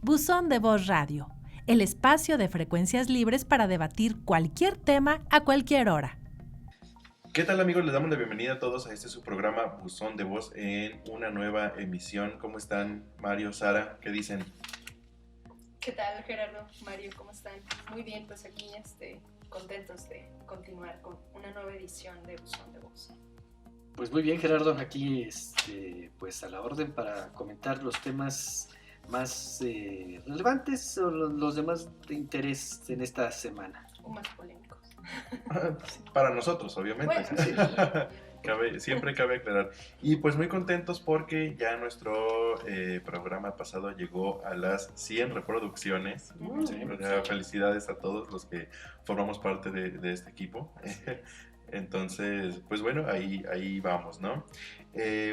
Buzón de Voz Radio, el espacio de frecuencias libres para debatir cualquier tema a cualquier hora. ¿Qué tal, amigos? Les damos la bienvenida a todos a este su programa Buzón de Voz en una nueva emisión. ¿Cómo están, Mario, Sara? ¿Qué dicen? ¿Qué tal, Gerardo, Mario? ¿Cómo están? Muy bien, pues aquí contentos de continuar con una nueva edición de Buzón de Voz. Pues muy bien, Gerardo, aquí pues a la orden para comentar los temas más relevantes o los demás de interés en esta semana. O más polémicos. Para nosotros, obviamente. Bueno, Sí. obviamente. Siempre cabe aclarar. Y pues muy contentos porque ya nuestro programa pasado llegó a las 100 reproducciones. Sí. O sea, felicidades a todos los que formamos parte de este equipo. Entonces, pues bueno, ahí vamos, ¿no?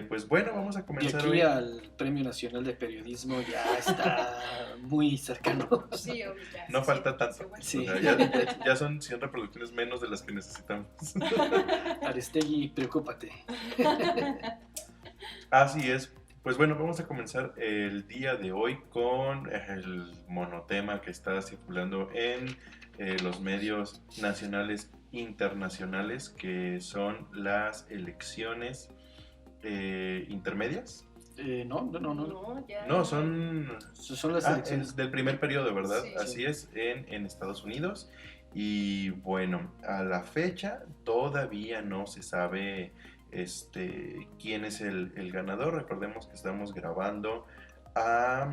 Pues bueno, vamos a Y comenzar aquí hoy. al Premio Nacional de Periodismo ya está muy cercano. Sí, obvio, ya. No sí, falta sí, tanto. bueno. Sí. O sea, ya son 100 reproducciones menos de las que necesitamos. Aristegui, preocúpate. Así es. Pues bueno, vamos a comenzar el día de hoy con el monotema que está circulando en los medios nacionales e internacionales, que son las elecciones intermedias. No. No, ya. No, son Son las elecciones. es del primer periodo, ¿verdad? Sí. Así es, en Estados Unidos. Y bueno, a la fecha todavía no se sabe quién es el ganador. Recordemos que estamos grabando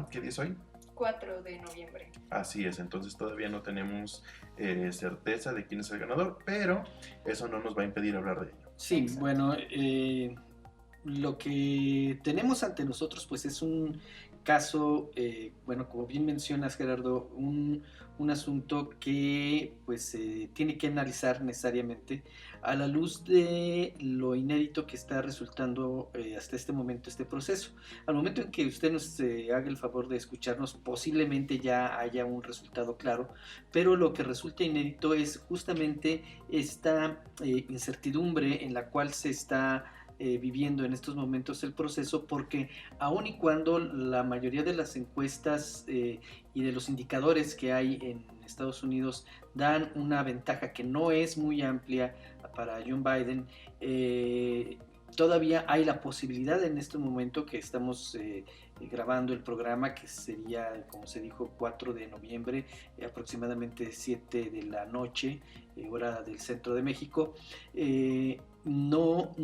¿qué día es hoy? 4 de noviembre. Así es, entonces todavía no tenemos certeza de quién es el ganador, pero eso no nos va a impedir hablar de ello. Sí, Exacto. bueno, lo que tenemos ante nosotros pues es un caso, bueno, como bien mencionas, Gerardo, un asunto que pues tiene que analizar necesariamente a la luz de lo inédito que está resultando hasta este momento este proceso. Al momento en que usted nos haga el favor de escucharnos, posiblemente ya haya un resultado claro, pero lo que resulta inédito es justamente esta incertidumbre en la cual se está viviendo en estos momentos el proceso, porque aun y cuando la mayoría de las encuestas y de los indicadores que hay en Estados Unidos dan una ventaja que no es muy amplia para John Biden, todavía hay la posibilidad en este momento que estamos grabando el programa, que sería, como se dijo, 4 de noviembre, aproximadamente 7 de la noche, hora del centro de México. No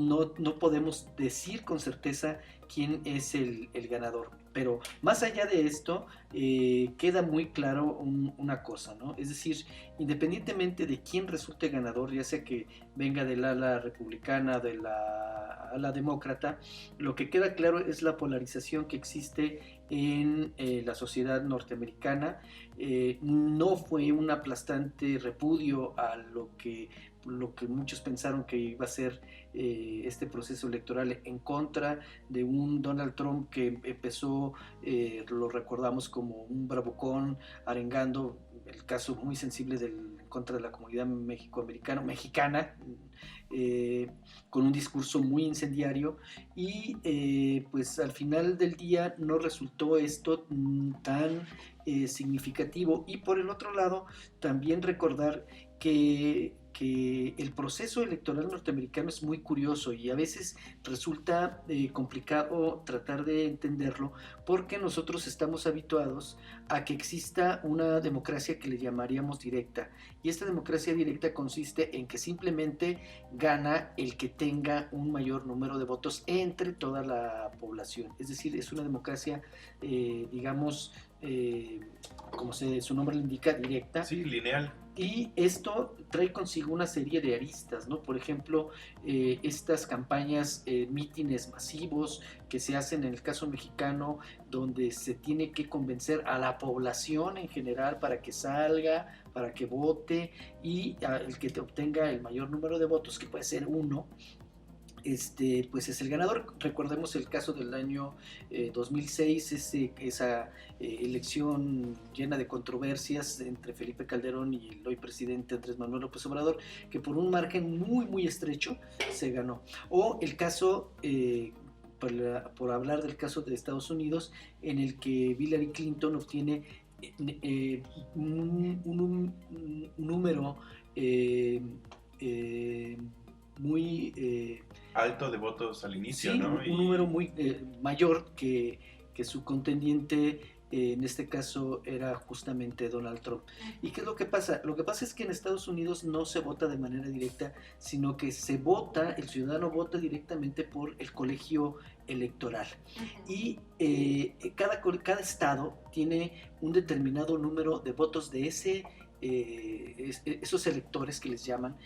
podemos decir con certeza quién es el ganador, pero más allá de esto queda muy claro una cosa, ¿no? Es decir, independientemente de quién resulte ganador, ya sea que venga del ala republicana, de la ala demócrata, lo que queda claro es la polarización que existe en la sociedad norteamericana. No fue un aplastante repudio a lo que muchos pensaron que iba a ser este proceso electoral en contra de un Donald Trump que empezó, lo recordamos como un bravucón, arengando el caso muy sensible en contra de la comunidad mexicana, con un discurso muy incendiario, y pues al final del día no resultó esto tan significativo. Y por el otro lado, también recordar que el proceso electoral norteamericano es muy curioso y a veces resulta complicado tratar de entenderlo, porque nosotros estamos habituados a que exista una democracia que le llamaríamos directa, y esta democracia directa consiste en que simplemente gana el que tenga un mayor número de votos entre toda la población. Es decir, es una democracia digamos, como su nombre lo indica, directa. Sí, lineal. Y esto trae consigo una serie de aristas, ¿no? Por ejemplo, estas campañas, mítines masivos que se hacen en el caso mexicano, donde se tiene que convencer a la población en general para que salga, para que vote, y el que te obtenga el mayor número de votos, que puede ser uno, pues es el ganador. Recordemos el caso del año 2006, esa elección llena de controversias entre Felipe Calderón y el hoy presidente Andrés Manuel López Obrador, que por un margen muy muy estrecho se ganó. O el caso por hablar del caso de Estados Unidos, en el que Hillary Clinton obtiene un número muy alto de votos al inicio, sí, ¿no? un número muy mayor que su contendiente. En este caso era justamente Donald Trump. ¿Y qué es lo que pasa? Lo que pasa es que en Estados Unidos no se vota de manera directa, sino que el ciudadano vota directamente por el colegio electoral. Y cada estado tiene un determinado número de votos de esos electores que les llaman.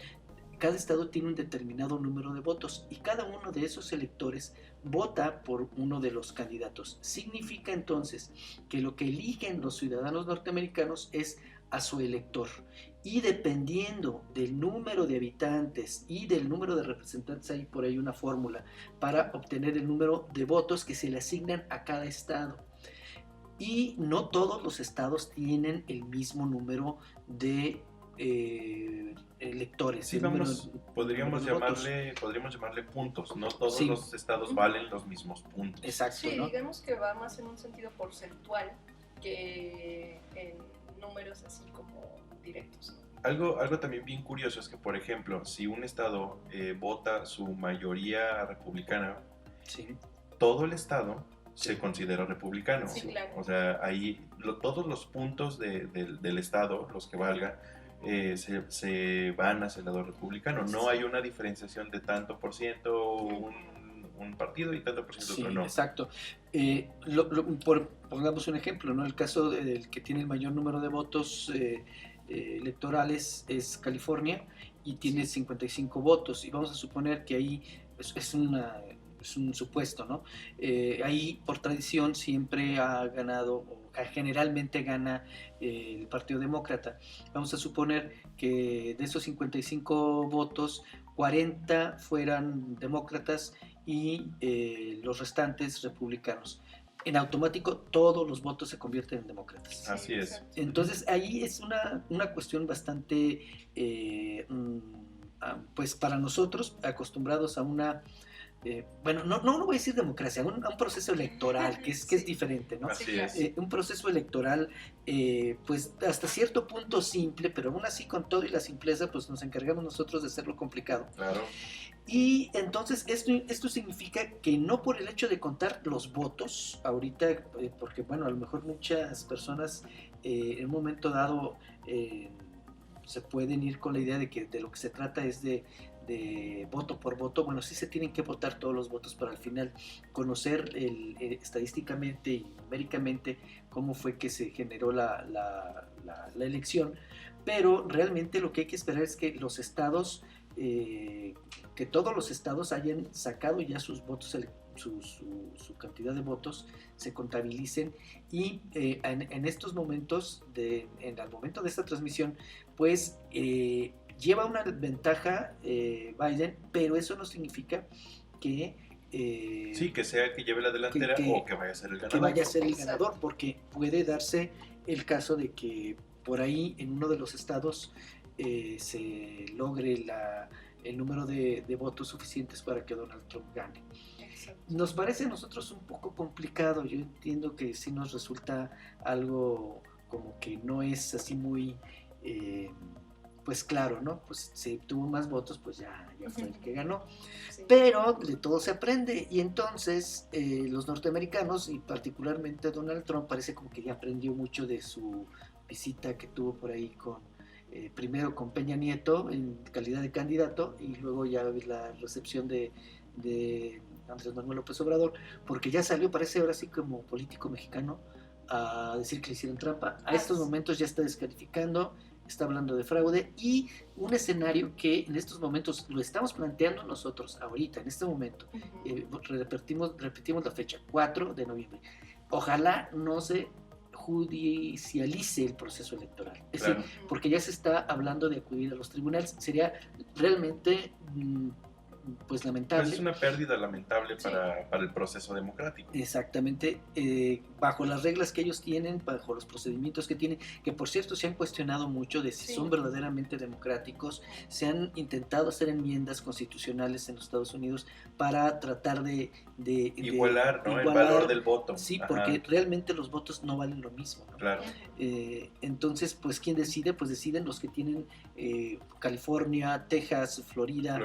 Cada estado tiene un determinado número de votos y cada uno de esos electores vota por uno de los candidatos. Significa entonces que lo que eligen los ciudadanos norteamericanos es a su elector. Y dependiendo del número de habitantes y del número de representantes, hay por ahí una fórmula para obtener el número de votos que se le asignan a cada estado. Y no todos los estados tienen el mismo número de electores. Sí, podríamos llamarle puntos. No todos los estados valen los mismos puntos. Exacto. Sí, ¿no? digamos que va más en un sentido porcentual que en números así como directos, ¿no? Algo también bien curioso es que, por ejemplo, si un estado vota su mayoría republicana, sí, todo el estado se considera republicano. Sí, claro. O sea, ahí todos los puntos del estado, los que valgan, se van hacia el lado republicano. No hay una diferenciación de tanto por ciento un partido y tanto por ciento otro no. Exacto. Pongamos un ejemplo, ¿no? El caso del que tiene el mayor número de votos electorales es California y tiene 55 votos. Y vamos a suponer que ahí es un supuesto, ¿no? Ahí por tradición siempre ha ganado, o generalmente gana el Partido Demócrata. Vamos a suponer que de esos 55 votos, 40 fueran demócratas y los restantes republicanos. En automático todos los votos se convierten en demócratas. Así es. Entonces ahí es una cuestión bastante, pues para nosotros acostumbrados a una... bueno, no voy a decir democracia, a un proceso electoral que es diferente, ¿no? Así es. Un proceso electoral, pues hasta cierto punto simple, pero aún así con todo y la simpleza, pues nos encargamos nosotros de hacerlo complicado. Claro. Y entonces esto significa que no por el hecho de contar los votos, ahorita, porque bueno, a lo mejor muchas personas en un momento dado se pueden ir con la idea de que de lo que se trata es de voto por voto. Bueno, sí se tienen que votar todos los votos para al final conocer estadísticamente y numéricamente cómo fue que se generó la elección, pero realmente lo que hay que esperar es que los estados, que todos los estados hayan sacado ya sus votos, su cantidad de votos se contabilicen y en estos momentos, al momento de esta transmisión, pues lleva una ventaja Biden, pero eso no significa que... sí, que sea que lleve la delantera o que vaya a ser el ganador. Que vaya a ser el ganador, porque puede darse el caso de que por ahí en uno de los estados se logre el número de votos suficientes para que Donald Trump gane. Exacto. Nos parece a nosotros un poco complicado. Yo entiendo que sí nos resulta algo como que no es así muy... pues claro, ¿no? Pues si tuvo más votos, pues ya fue el que ganó. Sí. Pero de todo se aprende y entonces los norteamericanos y particularmente Donald Trump parece como que ya aprendió mucho de su visita que tuvo por ahí primero con Peña Nieto en calidad de candidato y luego ya la recepción de Andrés Manuel López Obrador, porque ya salió, parece ahora sí como político mexicano, a decir que le hicieron trampa. A estos momentos ya está descalificando, está hablando de fraude y un escenario que en estos momentos lo estamos planteando nosotros ahorita, en este momento. Repetimos la fecha, 4 de noviembre. Ojalá no se judicialice el proceso electoral. Es Claro. decir, porque ya se está hablando de acudir a los tribunales. Sería realmente pues lamentable. Es una pérdida lamentable para el proceso democrático. Exactamente, bajo las reglas que ellos tienen, bajo los procedimientos que tienen, que por cierto se han cuestionado mucho de si son verdaderamente democráticos. Se han intentado hacer enmiendas constitucionales en los Estados Unidos para tratar de igualar, ¿no? El valor del voto. Sí, porque realmente los votos no valen lo mismo, ¿no? Claro. Entonces, pues, ¿quién decide? Pues deciden los que tienen California, Texas, Florida.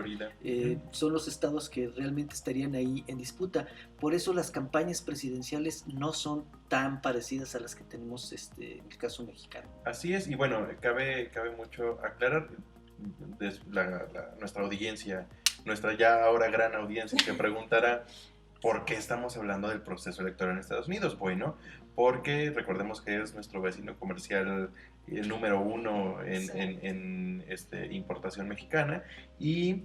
Son los estados que realmente estarían ahí en disputa. Por eso las campañas presidenciales no son tan parecidas a las que tenemos en el caso mexicano. Así es, y bueno, cabe mucho aclarar, nuestra audiencia, nuestra ya ahora gran audiencia, que preguntará ¿por qué estamos hablando del proceso electoral en Estados Unidos? Bueno, porque recordemos que es nuestro vecino comercial número 1 en importación mexicana, y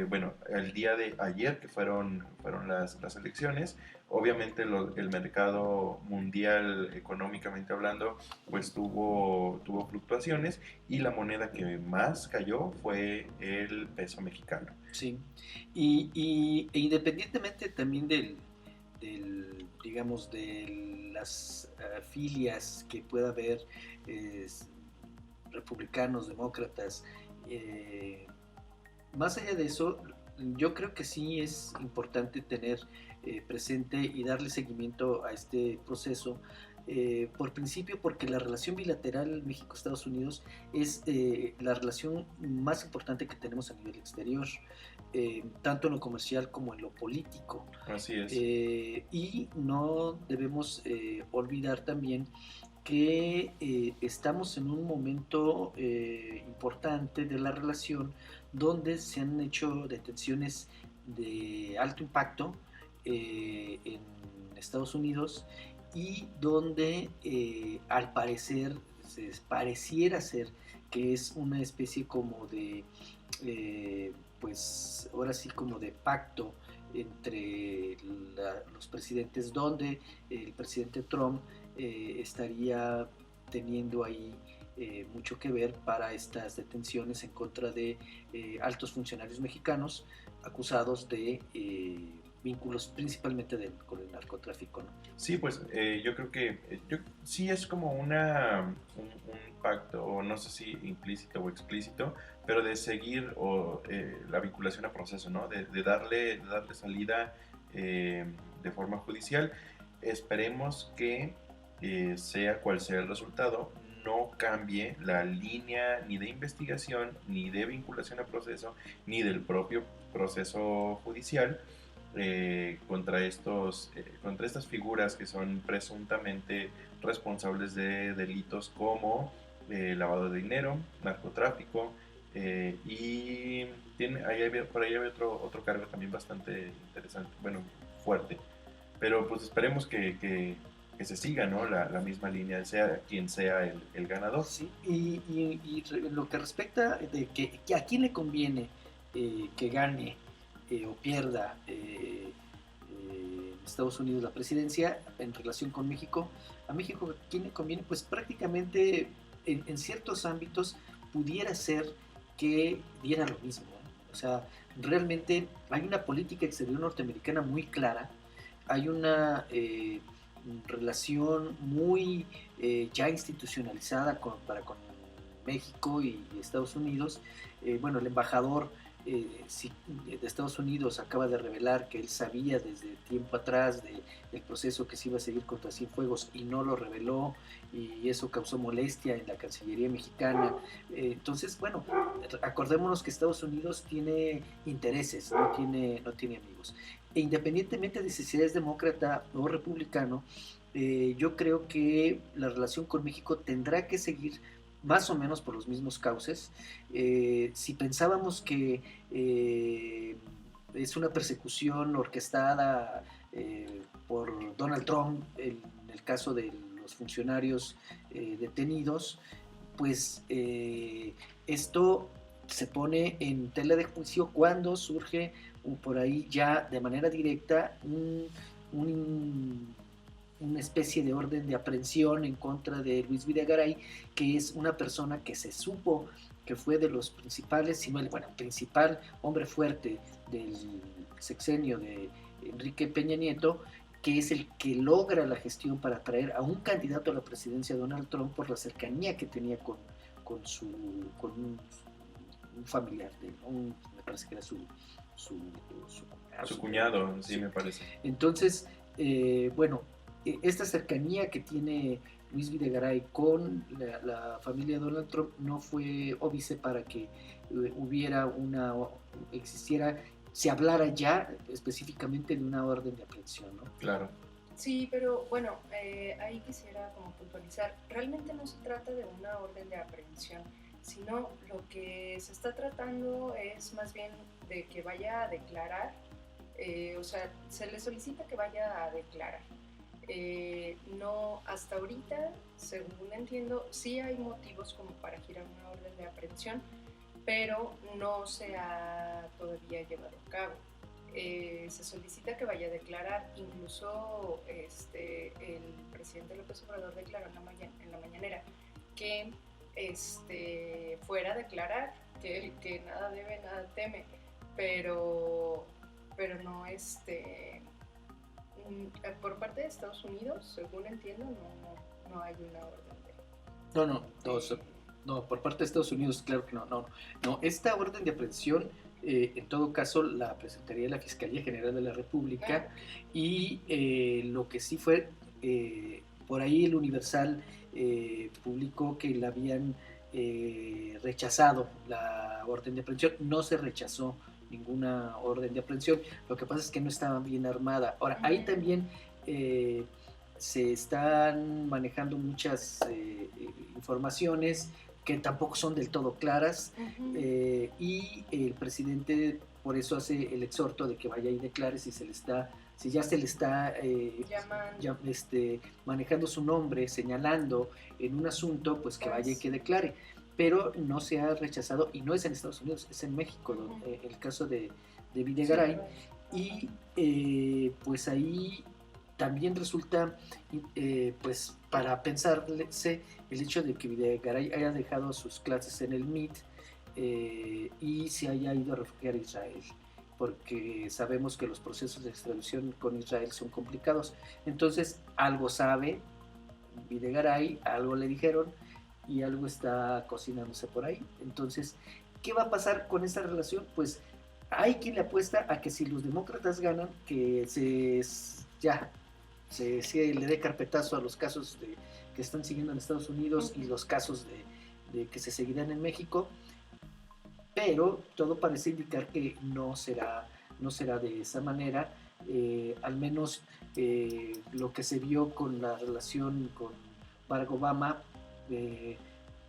bueno, el día de ayer que fueron las elecciones, obviamente el mercado mundial, económicamente hablando, pues tuvo fluctuaciones, y la moneda que más cayó fue el peso mexicano. Sí, e independientemente también digamos, de las filias que pueda haber, republicanos, demócratas, más allá de eso, yo creo que sí es importante tener presente y darle seguimiento a este proceso, por principio, porque la relación bilateral México-Estados Unidos es la relación más importante que tenemos a nivel exterior, tanto en lo comercial como en lo político. Así es. Y no debemos olvidar también que estamos en un momento importante de la relación, donde se han hecho detenciones de alto impacto en Estados Unidos, y donde al parecer pareciera ser que es una especie como de pues ahora sí como de pacto entre los presidentes, donde el presidente Trump estaría teniendo ahí mucho que ver para estas detenciones en contra de altos funcionarios mexicanos acusados de vínculos principalmente con el narcotráfico, ¿no? Sí, pues yo creo que sí es como un pacto, o no sé si implícito o explícito, pero de seguir la vinculación a proceso, ¿no? De darle salida de forma judicial. Esperemos que sea cual sea el resultado, no cambie la línea ni de investigación, ni de vinculación a proceso, ni del propio proceso judicial contra estas figuras que son presuntamente responsables de delitos como lavado de dinero, narcotráfico, y por ahí había otro cargo también bastante interesante, bueno, fuerte. Pero pues esperemos que se siga, ¿no? la misma línea, sea quien sea el ganador. Sí, y lo que respecta de que a quién le conviene que gane o pierda Estados Unidos la presidencia en relación con México, a México ¿a quién le conviene? Pues prácticamente en ciertos ámbitos pudiera ser que diera lo mismo, ¿eh? O sea, realmente hay una política exterior norteamericana muy clara, hay una relación muy ya institucionalizada para con México y Estados Unidos. Bueno, el embajador de Estados Unidos acaba de revelar que él sabía desde tiempo atrás del proceso que se iba a seguir contra Cienfuegos y no lo reveló, y eso causó molestia en la Cancillería mexicana. Entonces, bueno, acordémonos que Estados Unidos tiene intereses, no tiene amigos. E independientemente de si eres demócrata o republicano, yo creo que la relación con México tendrá que seguir más o menos por los mismos cauces. Si pensábamos que es una persecución orquestada por Donald Trump en el caso de los funcionarios detenidos, pues esto se pone en tela de juicio cuando surge por ahí ya de manera directa una especie de orden de aprehensión en contra de Luis Videgaray, que es una persona que se supo que fue de los principales, si no el principal hombre fuerte del sexenio de Enrique Peña Nieto, que es el que logra la gestión para traer a un candidato a la presidencia, Donald Trump, por la cercanía que tenía con un familiar de él, me parece que era su cuñado, sí, me parece. Entonces, esta cercanía que tiene Luis Videgaray con la familia de Donald Trump no fue óbice para que se hablara ya específicamente de una orden de aprehensión, ¿no? Claro. Sí, pero bueno, ahí quisiera como puntualizar, realmente no se trata de una orden de aprehensión, sino lo que se está tratando es más bien de que vaya a declarar, o sea, se le solicita que vaya a declarar. No, hasta ahorita, según entiendo, sí hay motivos como para girar una orden de aprehensión, pero no se ha todavía llevado a cabo. Se solicita que vaya a declarar, incluso el presidente López Obrador declaró en la mañanera que fuera a declarar, que nada debe, nada teme, pero no por parte de Estados Unidos, según entiendo, no hay una orden de... No, por parte de Estados Unidos, claro que no. Esta orden de aprehensión, en todo caso, la presentaría la Fiscalía General de la República, y lo que sí fue, por ahí el Universal publicó que la habían rechazado la orden de aprehensión. No se rechazó ninguna orden de aprehensión, lo que pasa es que no estaba bien armada. Ahora, ahí también se están manejando muchas informaciones que tampoco son del todo claras, y el presidente por eso hace el exhorto de que vaya y declare si ya se le está manejando su nombre, señalando en un asunto, pues que vaya y que declare. Pero no se ha rechazado, y no es en Estados Unidos, es en México, el caso de Videgaray, y pues ahí también resulta, pues para pensarse el hecho de que Videgaray haya dejado sus clases en el MIT y se haya ido a refugiar a Israel, porque sabemos que los procesos de extradición con Israel son complicados. Entonces, algo sabe Videgaray, algo le dijeron, y algo está cocinándose por ahí. Entonces, ¿qué va a pasar con esta relación? Pues hay quien le apuesta a que si los demócratas ganan, que se le dé carpetazo a los casos que están siguiendo en Estados Unidos y los casos de que se seguirán en México, pero todo parece indicar que no será de esa manera. Al menos lo que se vio con la relación con Barack Obama,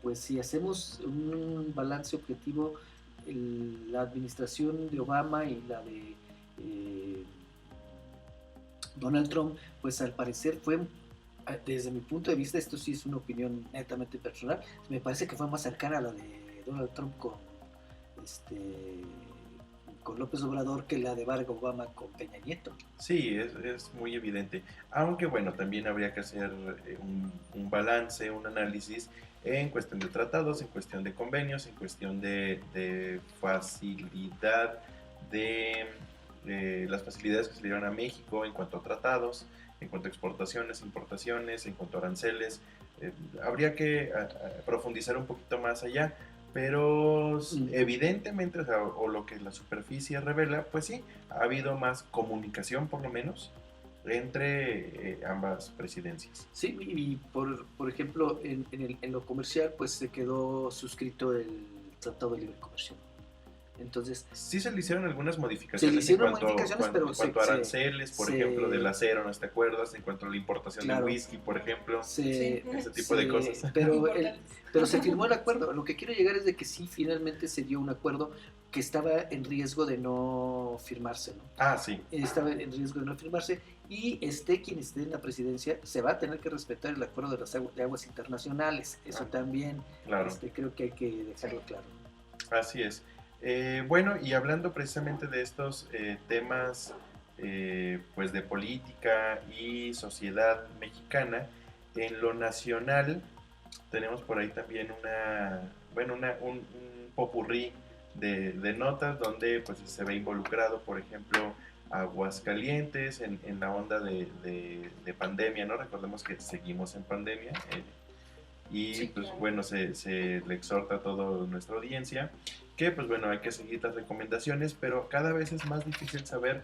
pues si hacemos un balance objetivo, la administración de Obama y la de Donald Trump, pues al parecer fue, desde mi punto de vista, esto sí es una opinión netamente personal, me parece que fue más cercana a la de Donald Trump con López Obrador que la de Barack Obama con Peña Nieto. Sí, es muy evidente. Aunque bueno, también habría que hacer un balance, un análisis en cuestión de tratados, en cuestión de convenios, en cuestión de facilidad de las facilidades que se le dieron a México en cuanto a tratados, en cuanto a exportaciones, importaciones, en cuanto a aranceles. Habría que profundizar un poquito más allá. Pero evidentemente, o lo que la superficie revela, pues sí, ha habido más comunicación, por lo menos, entre ambas presidencias. Sí, y por ejemplo, en lo comercial, pues se quedó suscrito el Tratado de Libre Comercio. Entonces, sí se le hicieron algunas modificaciones en cuanto a aranceles, por ejemplo, del acero, ¿no te acuerdas? En cuanto a la importación de whisky, por ejemplo, ese tipo de cosas. Pero se firmó el acuerdo. Lo que quiero llegar es de que sí, finalmente se dio un acuerdo que estaba en riesgo de no firmarse, ¿no? Ah, sí. Estaba en riesgo de no firmarse, y quien esté en la presidencia se va a tener que respetar el acuerdo de las aguas internacionales. Eso también, claro. Creo que hay que dejarlo claro. Así es. Bueno, y hablando precisamente de estos temas pues de política y sociedad mexicana, en lo nacional tenemos por ahí también un popurrí de notas donde pues se ve involucrado, por ejemplo, Aguascalientes en la onda de pandemia, ¿no? Recordemos que seguimos en pandemia y Sí, pues claro. bueno, se le exhorta a toda nuestra audiencia que pues bueno, hay que seguir las recomendaciones, pero cada vez es más difícil saber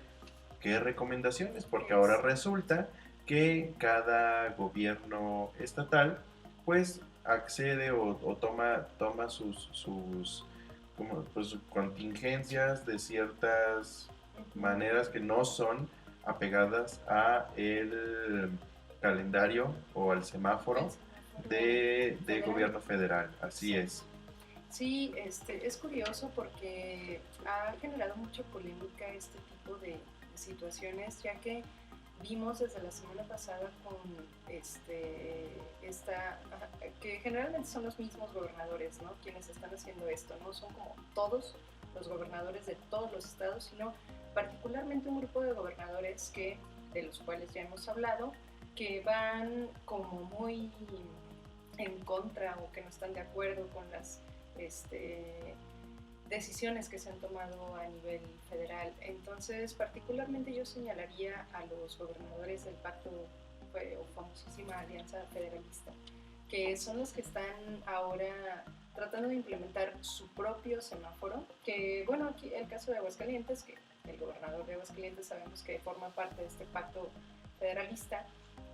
qué recomendaciones, porque ahora Es, resulta que cada gobierno estatal pues accede o toma sus como, pues, contingencias de ciertas ujú, maneras que no son apegadas a el calendario o al el semáforo semáforo de federal. gobierno federal, así Exacto. es. Sí, es curioso porque ha generado mucha polémica este tipo de situaciones, ya que vimos desde la semana pasada con que generalmente son los mismos gobernadores, ¿no? Quienes están haciendo esto, no son como todos los gobernadores de todos los estados, sino particularmente un grupo de gobernadores de los cuales ya hemos hablado, que van como muy en contra o que no están de acuerdo con las este, decisiones que se han tomado a nivel federal. Entonces, particularmente yo señalaría a los gobernadores del pacto o famosísima Alianza Federalista, que son los que están ahora tratando de implementar su propio semáforo, que bueno, aquí el caso de Aguascalientes, que el gobernador de Aguascalientes sabemos que forma parte de este pacto federalista,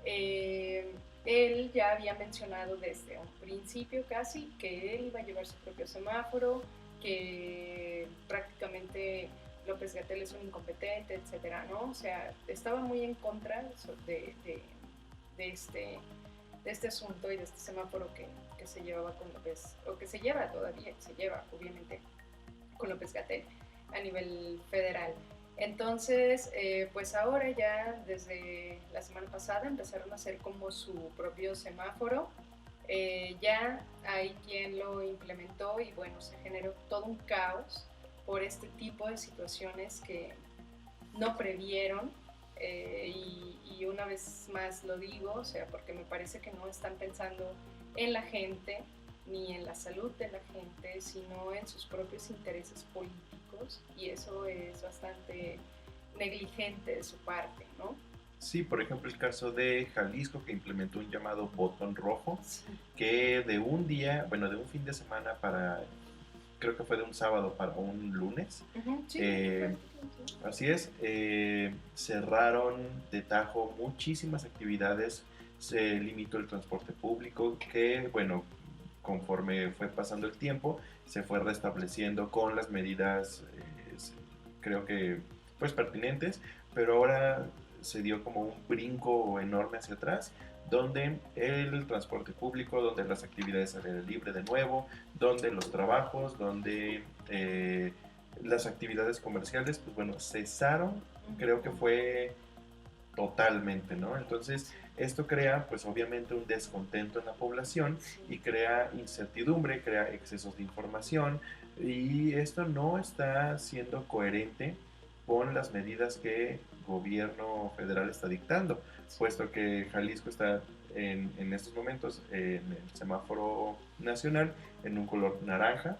él ya había mencionado desde un principio casi que él iba a llevar su propio semáforo, que prácticamente López-Gatell es un incompetente, etcétera, ¿no? O sea, estaba muy en contra de este, de este asunto y de este semáforo que se llevaba con López, o que se lleva todavía, se lleva obviamente con López-Gatell a nivel federal. Entonces, pues ahora ya desde la semana pasada empezaron a hacer como su propio semáforo. Ya hay quien lo implementó y bueno, se generó todo un caos por este tipo de situaciones que no previeron. Y una vez más lo digo, o sea, porque me parece que no están pensando en la gente ni en la salud de la gente, sino en sus propios intereses políticos, y eso es bastante negligente de su parte, ¿no? Sí, por ejemplo, el caso de Jalisco que implementó un llamado botón rojo, Sí. que de un día, bueno, de un fin de semana para, creo que fue de un sábado para un lunes, Uh-huh, sí, eh, así es, cerraron de tajo muchísimas actividades, se limitó el transporte público, que bueno, conforme fue pasando el tiempo, se fue restableciendo con las medidas, creo que pues pertinentes, pero ahora se dio como un brinco enorme hacia atrás, donde el transporte público, donde las actividades al aire libre de nuevo, donde los trabajos, donde las actividades comerciales, pues bueno, cesaron, creo que fue totalmente, ¿no? Entonces, esto crea, pues obviamente, un descontento en la población y crea incertidumbre, crea excesos de información y esto no está siendo coherente con las medidas que el gobierno federal está dictando, puesto que Jalisco está en estos momentos en el semáforo nacional en un color naranja,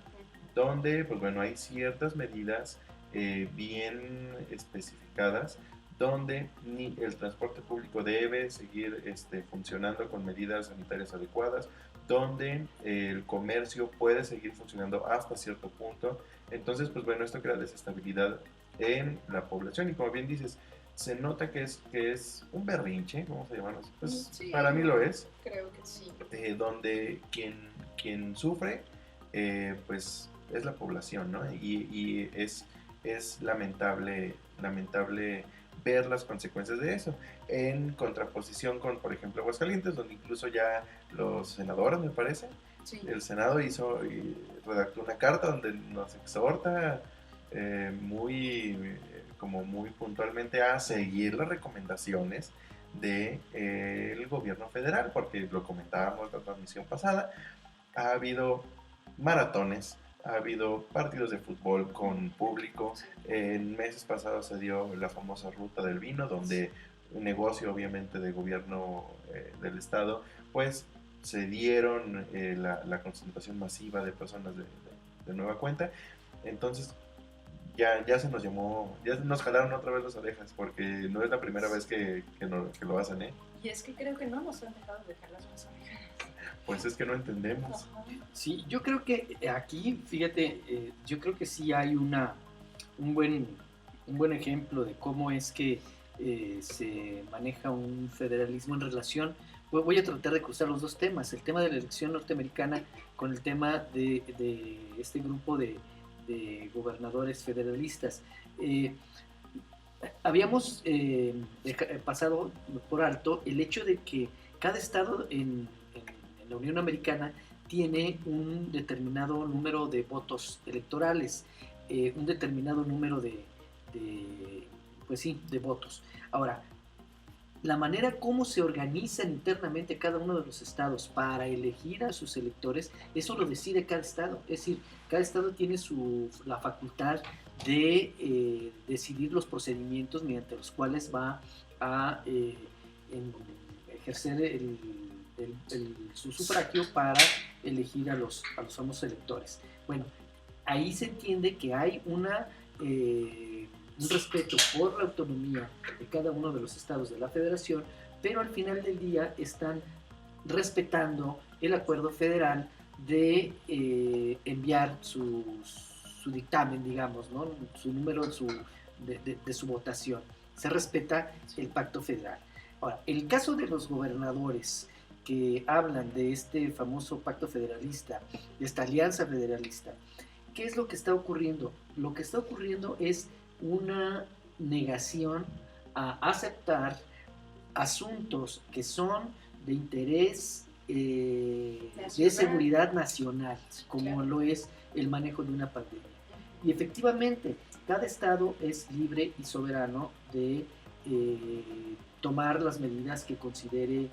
donde, pues bueno, hay ciertas medidas bien especificadas donde ni el transporte público debe seguir funcionando con medidas sanitarias adecuadas, donde el comercio puede seguir funcionando hasta cierto punto. Entonces, pues bueno, esto crea desestabilidad en la población y como bien dices, se nota que es un berrinche, vamos a llamarlo así, pues Sí, para mí lo es, creo que sí. donde quien sufre, pues es la población, ¿no? Y es lamentable ver las consecuencias de eso, en contraposición con, por ejemplo, Aguascalientes, donde incluso ya los senadores, me parece, Sí. el Senado redactó una carta donde nos exhorta como muy puntualmente a seguir las recomendaciones del gobierno federal, porque lo comentábamos en la transmisión pasada, ha habido maratones, ha habido partidos de fútbol con público, en meses pasados se dio la famosa ruta del vino, donde un negocio obviamente de gobierno del estado, pues se dieron la concentración masiva de personas de nueva cuenta. Entonces, ya se nos llamó, ya nos jalaron otra vez las orejas, porque no es la primera vez que lo hacen, ¿eh? Y es que creo que no nos han dejado de jalar las orejas. Pues es que no entendemos. Ajá. Sí, yo creo que aquí, fíjate, yo creo que sí hay un buen ejemplo de cómo es que se maneja un federalismo en relación. Voy a tratar de cruzar los dos temas, el tema de la elección norteamericana con el tema de este grupo de gobernadores federalistas. Habíamos pasado por alto el hecho de que cada estado en la Unión Americana tiene un determinado número de votos electorales, un determinado número de votos. Ahora, la manera como se organizan internamente cada uno de los estados para elegir a sus electores, eso lo decide cada estado. Es decir, cada estado tiene la facultad de decidir los procedimientos mediante los cuales va a ejercer su sufragio para elegir a los famosos electores. Bueno, ahí se entiende que hay un respeto por la autonomía de cada uno de los estados de la federación, pero al final del día están respetando el acuerdo federal de enviar su dictamen, digamos, ¿no? Su número de su votación. Se respeta el pacto federal. Ahora, el caso de los gobernadores que hablan de este famoso pacto federalista, de esta alianza federalista, ¿qué es lo que está ocurriendo? Lo que está ocurriendo es una negación a aceptar asuntos que son de interés de seguridad nacional, como lo es el manejo de una pandemia. Y efectivamente, cada estado es libre y soberano de tomar las medidas que considere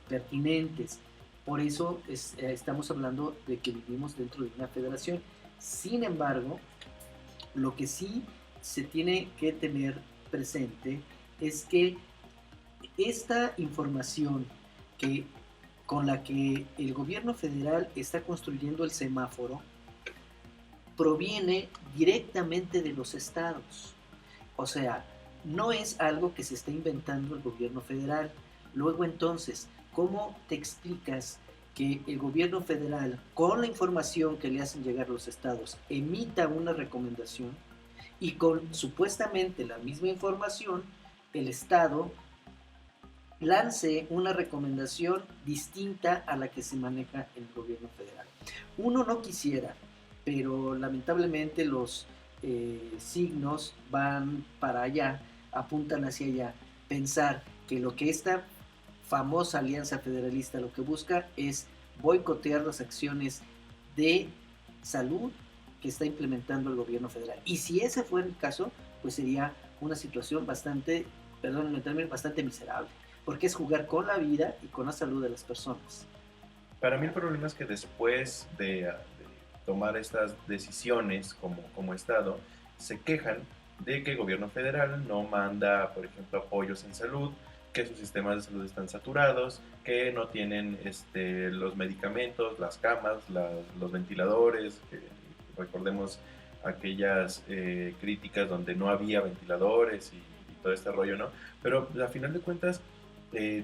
pertinentes. Por eso estamos hablando de que vivimos dentro de una federación. Sin embargo, lo que sí se tiene que tener presente es que esta información con la que el gobierno federal está construyendo el semáforo proviene directamente de los estados. O sea, no es algo que se está inventando el gobierno federal. Luego entonces, ¿cómo te explicas que el gobierno federal, con la información que le hacen llegar los estados, emita una recomendación y con supuestamente la misma información, el estado lance una recomendación distinta a la que se maneja en el gobierno federal? Uno no quisiera, pero lamentablemente los signos van para allá, apuntan hacia allá, pensar que lo que esta famosa alianza federalista lo que busca es boicotear las acciones de salud que está implementando el gobierno federal. Y si ese fuera el caso, pues sería una situación bastante, perdónenme el término, bastante miserable, porque es jugar con la vida y con la salud de las personas. Para mí el problema es que después de tomar estas decisiones como Estado, se quejan de que el gobierno federal no manda, por ejemplo, apoyos en salud, que sus sistemas de salud están saturados, que no tienen los medicamentos, las camas, los ventiladores, que recordemos aquellas críticas donde no había ventiladores y todo este rollo, ¿no? Pero a final de cuentas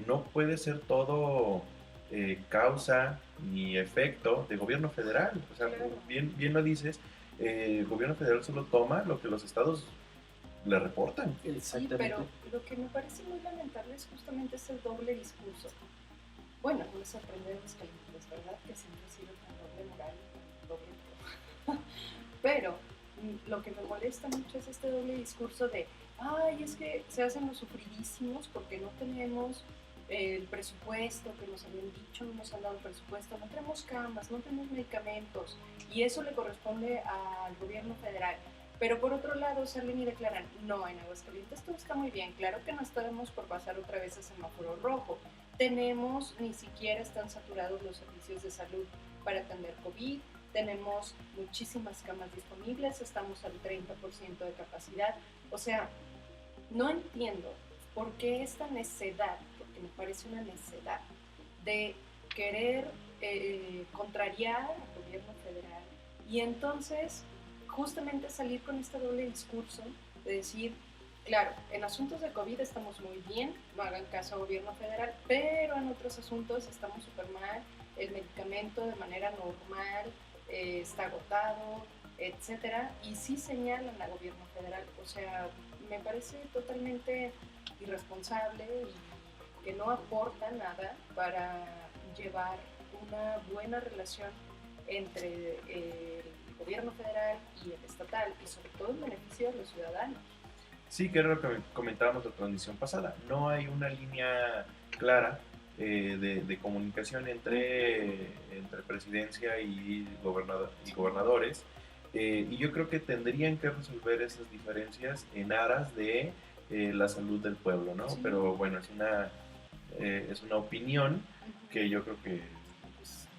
no puede ser todo causa ni efecto de gobierno federal. O sea, bien lo dices, el gobierno federal solo toma lo que los estados le reportan. Sí, pero lo que me parece muy lamentable es justamente ese doble discurso. Bueno, no me sorprende los calientes, ¿verdad? Que siempre ha sido tan doble moral, doble todo. Pero lo que me molesta mucho es este doble discurso de, ay, es que se hacen los sufridísimos porque no tenemos el presupuesto que nos habían dicho, no nos han dado presupuesto, no tenemos camas, no tenemos medicamentos, y eso le corresponde al gobierno federal. Pero por otro lado salen y declaran, no, en Aguascalientes todo está muy bien, claro que no estaremos por pasar otra vez a semáforo rojo, ni siquiera están saturados los servicios de salud para atender COVID, tenemos muchísimas camas disponibles, estamos al 30% de capacidad. O sea, no entiendo por qué esta necedad, porque me parece una necedad, de querer contrariar al gobierno federal y entonces justamente salir con este doble discurso de decir, claro, en asuntos de COVID estamos muy bien, no hagan caso al gobierno federal, pero en otros asuntos estamos súper mal, el medicamento de manera normal está agotado, etcétera, y sí señalan al gobierno federal. O sea, me parece totalmente irresponsable y que no aporta nada para llevar una buena relación entre el gobierno federal y el estatal, y sobre todo en beneficio de los ciudadanos. Sí, que era lo que comentábamos la transmisión pasada. No hay una línea clara de comunicación entre presidencia y gobernadores. Y yo creo que tendrían que resolver esas diferencias en aras de la salud del pueblo, ¿no? Sí. Pero bueno, es una opinión que yo creo que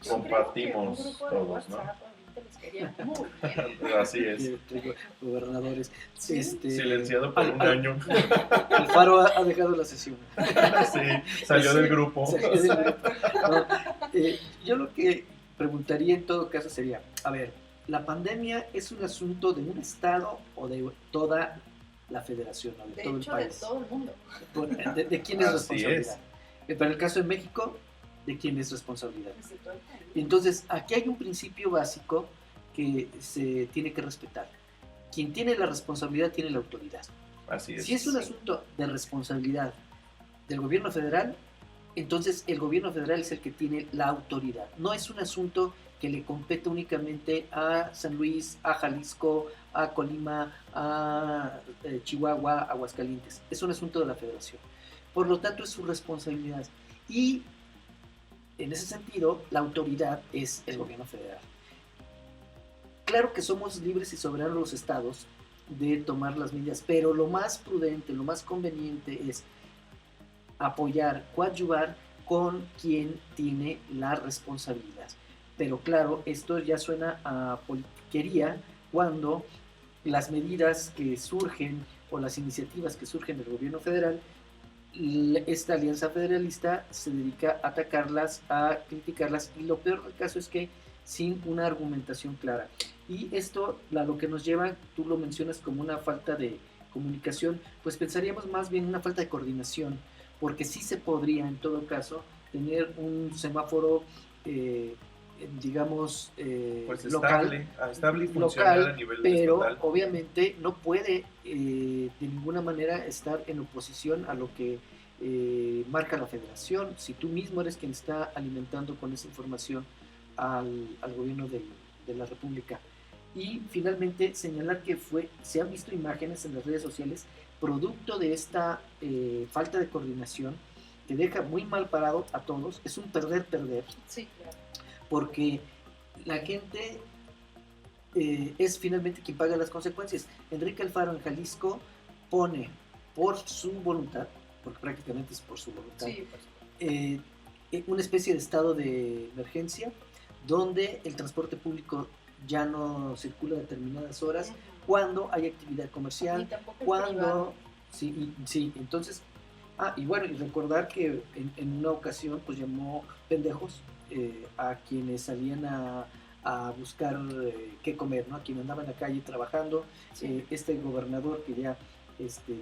Yo compartimos creo que un grupo de todos, ¿no? WhatsApp ahorita les quería muy bien. Así es. Entre gobernadores. Sí. Silenciado por un año. Alfaro ha dejado la sesión. Sí, salió del grupo. No, yo lo que preguntaría en todo caso sería, a ver, ¿la pandemia es un asunto de un estado o de toda la federación, o de De todo hecho, el de país? todo el mundo. ¿De quién es Así responsabilidad? Para el caso de México, ¿de quién es responsabilidad? Desde todo el país. Entonces, aquí hay un principio básico que se tiene que respetar. Quien tiene la responsabilidad tiene la autoridad. Así es. Si es un asunto de responsabilidad del gobierno federal, entonces el gobierno federal es el que tiene la autoridad. No es un asunto que le compete únicamente a San Luis, a Jalisco, a Colima, a Chihuahua, a Aguascalientes. Es un asunto de la federación. Por lo tanto, es su responsabilidad. Y en ese sentido, la autoridad es el gobierno federal. Claro que somos libres y soberanos los estados de tomar las medidas, pero lo más prudente, lo más conveniente es apoyar, coadyuvar con quien tiene la responsabilidad. Pero claro, esto ya suena a politiquería cuando las medidas que surgen o las iniciativas que surgen del gobierno federal, esta alianza federalista se dedica a atacarlas, a criticarlas, y lo peor del caso es que sin una argumentación clara. Y esto lo que nos lleva, tú lo mencionas como una falta de comunicación, pues pensaríamos más bien una falta de coordinación, porque sí se podría en todo caso tener un semáforo digamos pues local, estable y funcional a nivel pero estatal. obviamente no puede de ninguna manera estar en oposición a lo que marca la federación. Si tú mismo eres quien está alimentando con esa información al gobierno de la República. Y finalmente señalar que se han visto imágenes en las redes sociales producto de esta falta de coordinación que deja muy mal parado a todos. Es un perder-perder. Sí, claro. Porque la gente es finalmente quien paga las consecuencias. Enrique Alfaro en Jalisco pone por su voluntad, porque prácticamente es por su voluntad, Sí, por supuesto. una especie de estado de emergencia donde el transporte público ya no circula a determinadas horas, cuando hay actividad comercial, Y tampoco el cuando... privado. Sí, entonces... y bueno, y recordar que en una ocasión pues llamó pendejos a quienes salían a buscar qué comer, ¿no? A quienes andaban en la calle trabajando. Sí. Este gobernador que ya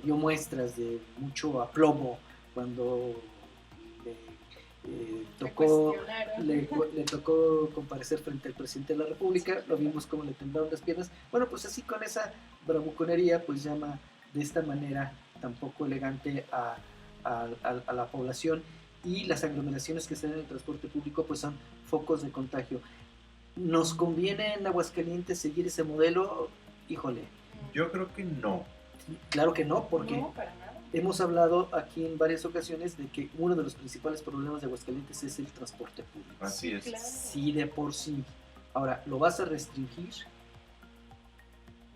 dio muestras de mucho aplomo cuando le tocó comparecer frente al presidente de la República. Lo vimos como le temblaron las piernas. Bueno, pues así con esa bravuconería pues llama de esta manera tan poco elegante a la población, y las aglomeraciones que se dan en el transporte público pues son focos de contagio. ¿Nos conviene en Aguascalientes seguir ese modelo? Híjole. Yo creo que no. Claro que no, porque No, para nada. hemos hablado aquí en varias ocasiones de que uno de los principales problemas de Aguascalientes es el transporte público. Así es. Claro. Sí, de por sí. Ahora, ¿lo vas a restringir?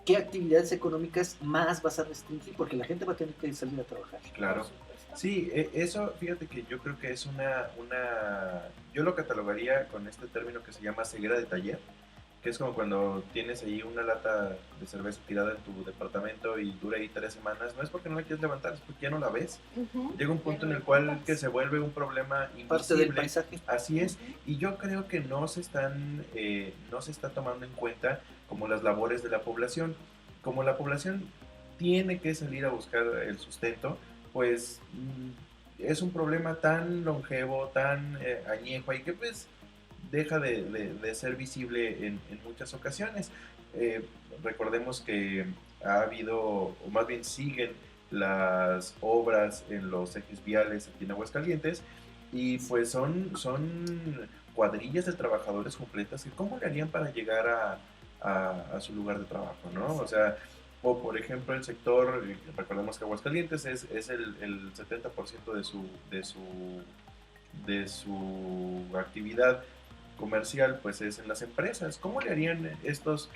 ¿Qué actividades económicas más vas a restringir? Porque la gente va a tener que salir a trabajar. Claro. Por supuesto. Sí, eso, fíjate que yo creo que es yo lo catalogaría con este término que se llama ceguera de taller, que es como cuando tienes ahí una lata de cerveza tirada en tu departamento y dura ahí 3 semanas, no es porque no la quieres levantar, es porque ya no la ves. Llega un punto en el cual que se vuelve un problema invisible. Parte del paisaje. Así es, y yo creo que no se está tomando en cuenta como las labores de la población. Como la población tiene que salir a buscar el sustento, pues es un problema tan longevo, tan añejo, y que pues deja de ser visible en muchas ocasiones. Recordemos que ha habido, o más bien siguen las obras en los ejes viales aquí en Aguascalientes, y pues son cuadrillas de trabajadores completas que cómo le harían para llegar a su lugar de trabajo, ¿no? O sea, o por ejemplo el sector, recordemos que Aguascalientes es el 70% de su actividad comercial, pues es en las empresas. ¿Cómo le harían estos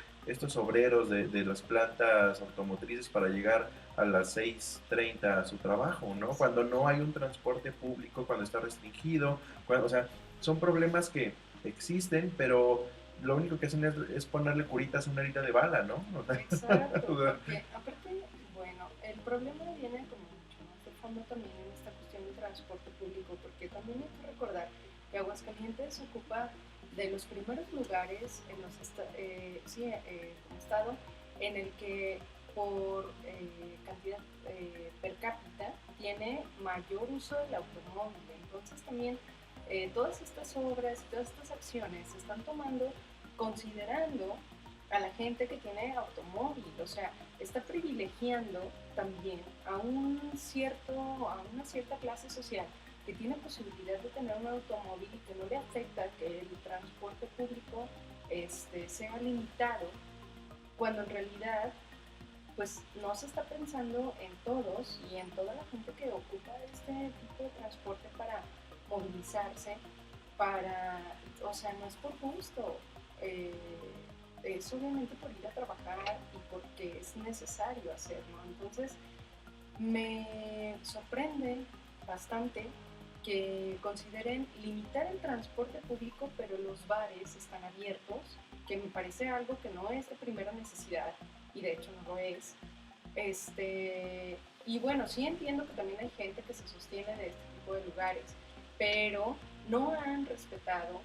obreros de las plantas automotrices para llegar a las 6:30 a su trabajo, ¿no? Cuando no hay un transporte público, cuando está restringido, o sea, son problemas que existen, pero lo único que hacen es ponerle curitas a una herida de bala, ¿no? Exacto, porque aparte, bueno, el problema viene como mucho más de fondo también en esta cuestión del transporte público, porque también hay que recordar que Aguascalientes ocupa de los primeros lugares en los como estado en el que por cantidad per cápita tiene mayor uso del automóvil. Entonces también todas estas obras, todas estas acciones se están tomando considerando a la gente que tiene automóvil, o sea, está privilegiando también a una cierta clase social que tiene posibilidad de tener un automóvil y que no le afecta que el transporte público sea limitado, cuando en realidad pues no se está pensando en todos y en toda la gente que ocupa este tipo de transporte para movilizarse, o sea, no es por gusto, es obviamente por ir a trabajar y porque es necesario hacerlo. Entonces me sorprende bastante que consideren limitar el transporte público, pero los bares están abiertos, que me parece algo que no es de primera necesidad, y de hecho no lo es. Y bueno, sí entiendo que también hay gente que se sostiene de este tipo de lugares, pero no han respetado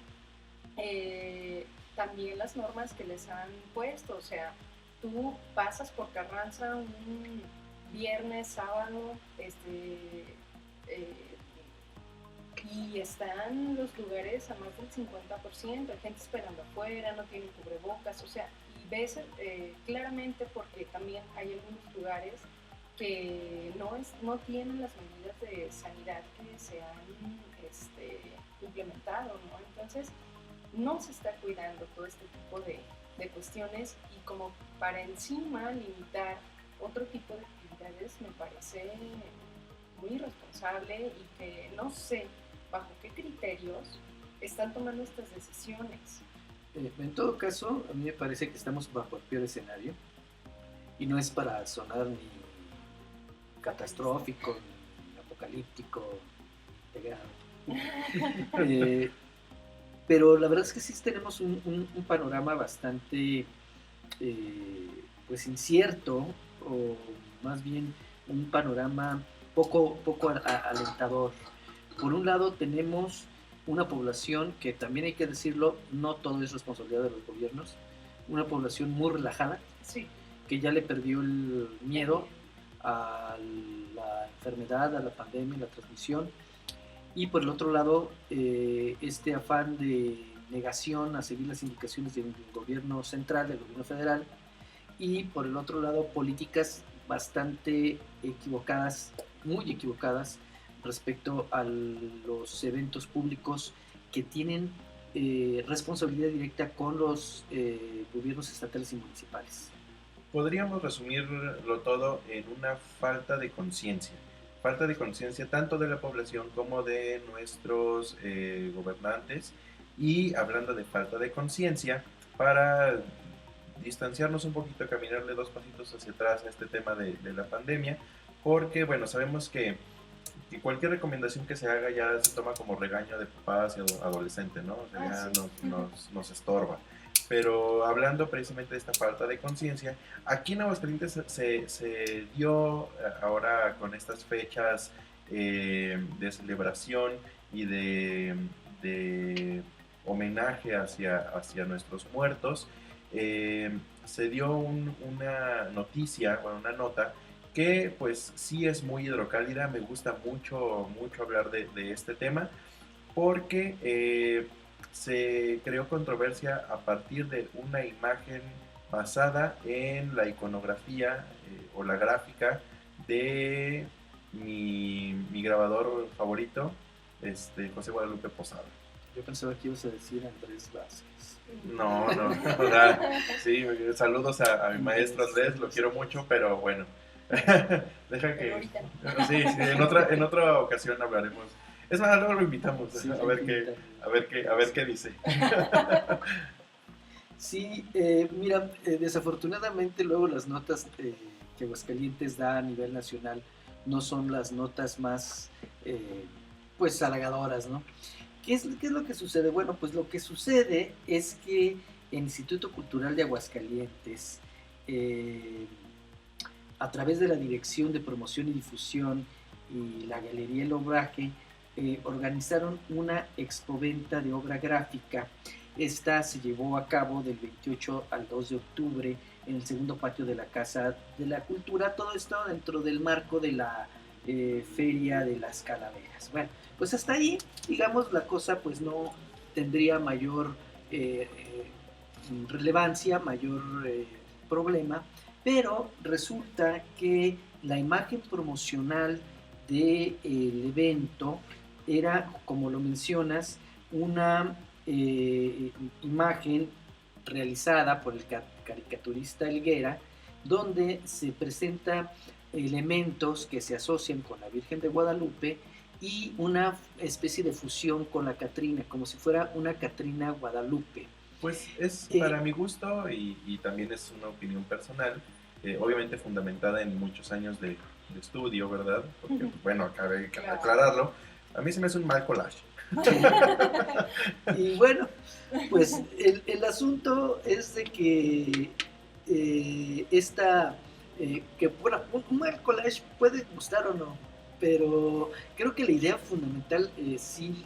también las normas que les han puesto. O sea, tú pasas por Carranza un viernes, sábado, y están los lugares a más del 50%, hay gente esperando afuera, no tienen cubrebocas, o sea, y ves claramente, porque también hay algunos lugares que no tienen las medidas de sanidad que se han implementado, ¿no? Entonces, no se está cuidando todo este tipo de cuestiones, y como para encima limitar otro tipo de actividades me parece muy irresponsable, y que no sé bajo qué criterios están tomando estas decisiones. En todo caso, a mí me parece que estamos bajo el peor escenario, y no es para sonar ni catastrófico, ni apocalíptico, pero la verdad es que sí tenemos un panorama bastante pues incierto, o más bien un panorama poco alentador. Por un lado tenemos una población que, también hay que decirlo, no todo es responsabilidad de los gobiernos, una población muy relajada, sí, que ya le perdió el miedo a la enfermedad, a la pandemia, a la transmisión. Y por el otro lado, este afán de negación a seguir las indicaciones del gobierno central, del gobierno federal, y por el otro lado, políticas bastante equivocadas, muy equivocadas, respecto a los eventos públicos que tienen responsabilidad directa con los gobiernos estatales y municipales. Podríamos resumirlo todo en una falta de conciencia tanto de la población como de nuestros gobernantes. Y hablando de falta de conciencia, para distanciarnos un poquito, caminarle 2 pasitos hacia atrás a este tema de la pandemia, porque bueno, sabemos que cualquier recomendación que se haga ya se toma como regaño de papás y adolescentes, ¿no? O sea, ya nos estorba. Pero hablando precisamente de esta falta de conciencia, aquí en Aguascalientes se dio ahora con estas fechas de celebración y de homenaje hacia nuestros muertos, se dio una noticia, bueno, una nota que pues sí es muy hidrocálida. Me gusta mucho, mucho hablar de este tema porque se creó controversia a partir de una imagen basada en la iconografía o la gráfica de mi grabador favorito, José Guadalupe Posada. Yo pensaba que ibas a decir Andrés Vázquez. No, o sea, sí, saludos a mi maestro Andrés, lo quiero mucho, pero bueno, deja que... Sí, en otra ocasión hablaremos. Es más, luego lo invitamos, Sí, a ver qué dice. Sí, mira, desafortunadamente luego las notas que Aguascalientes da a nivel nacional no son las notas más, pues, halagadoras, ¿no? ¿Qué es lo que sucede? Bueno, pues lo que sucede es que el Instituto Cultural de Aguascalientes, a través de la Dirección de Promoción y Difusión y la Galería El Obraje, organizaron una expoventa de obra gráfica. Esta se llevó a cabo del 28 al 2 de octubre en el segundo patio de la Casa de la Cultura, todo esto dentro del marco de la Feria de las Calaveras. Bueno, pues hasta ahí, digamos, la cosa pues no tendría mayor relevancia, mayor problema, pero resulta que la imagen promocional del evento era, como lo mencionas, una imagen realizada por el caricaturista Helguera, donde se presentan elementos que se asocian con la Virgen de Guadalupe y una especie de fusión con la Catrina, como si fuera una Catrina Guadalupe. Pues es para mi gusto y también es una opinión personal, obviamente fundamentada en muchos años de estudio, ¿verdad? Porque, bueno, cabe aclararlo, a mí se me hace un mal collage. Y bueno, pues el asunto es de que que bueno, un mal collage puede gustar o no, pero creo que la idea fundamental sí,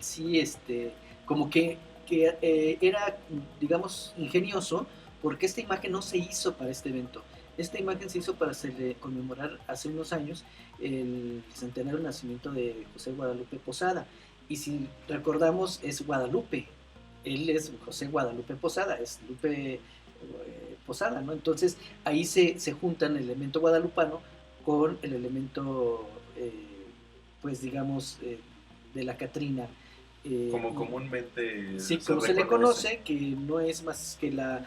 como que era, digamos, ingenioso, porque esta imagen no se hizo para este evento. Esta imagen se hizo para conmemorar hace unos años el centenario del nacimiento de José Guadalupe Posada. Y si recordamos, es Guadalupe. Él es José Guadalupe Posada, es Lupe Posada, ¿no? Entonces ahí se juntan el elemento guadalupano con el elemento, pues digamos, de la Catrina. Como comúnmente sí, como se le conoce, que no es más que la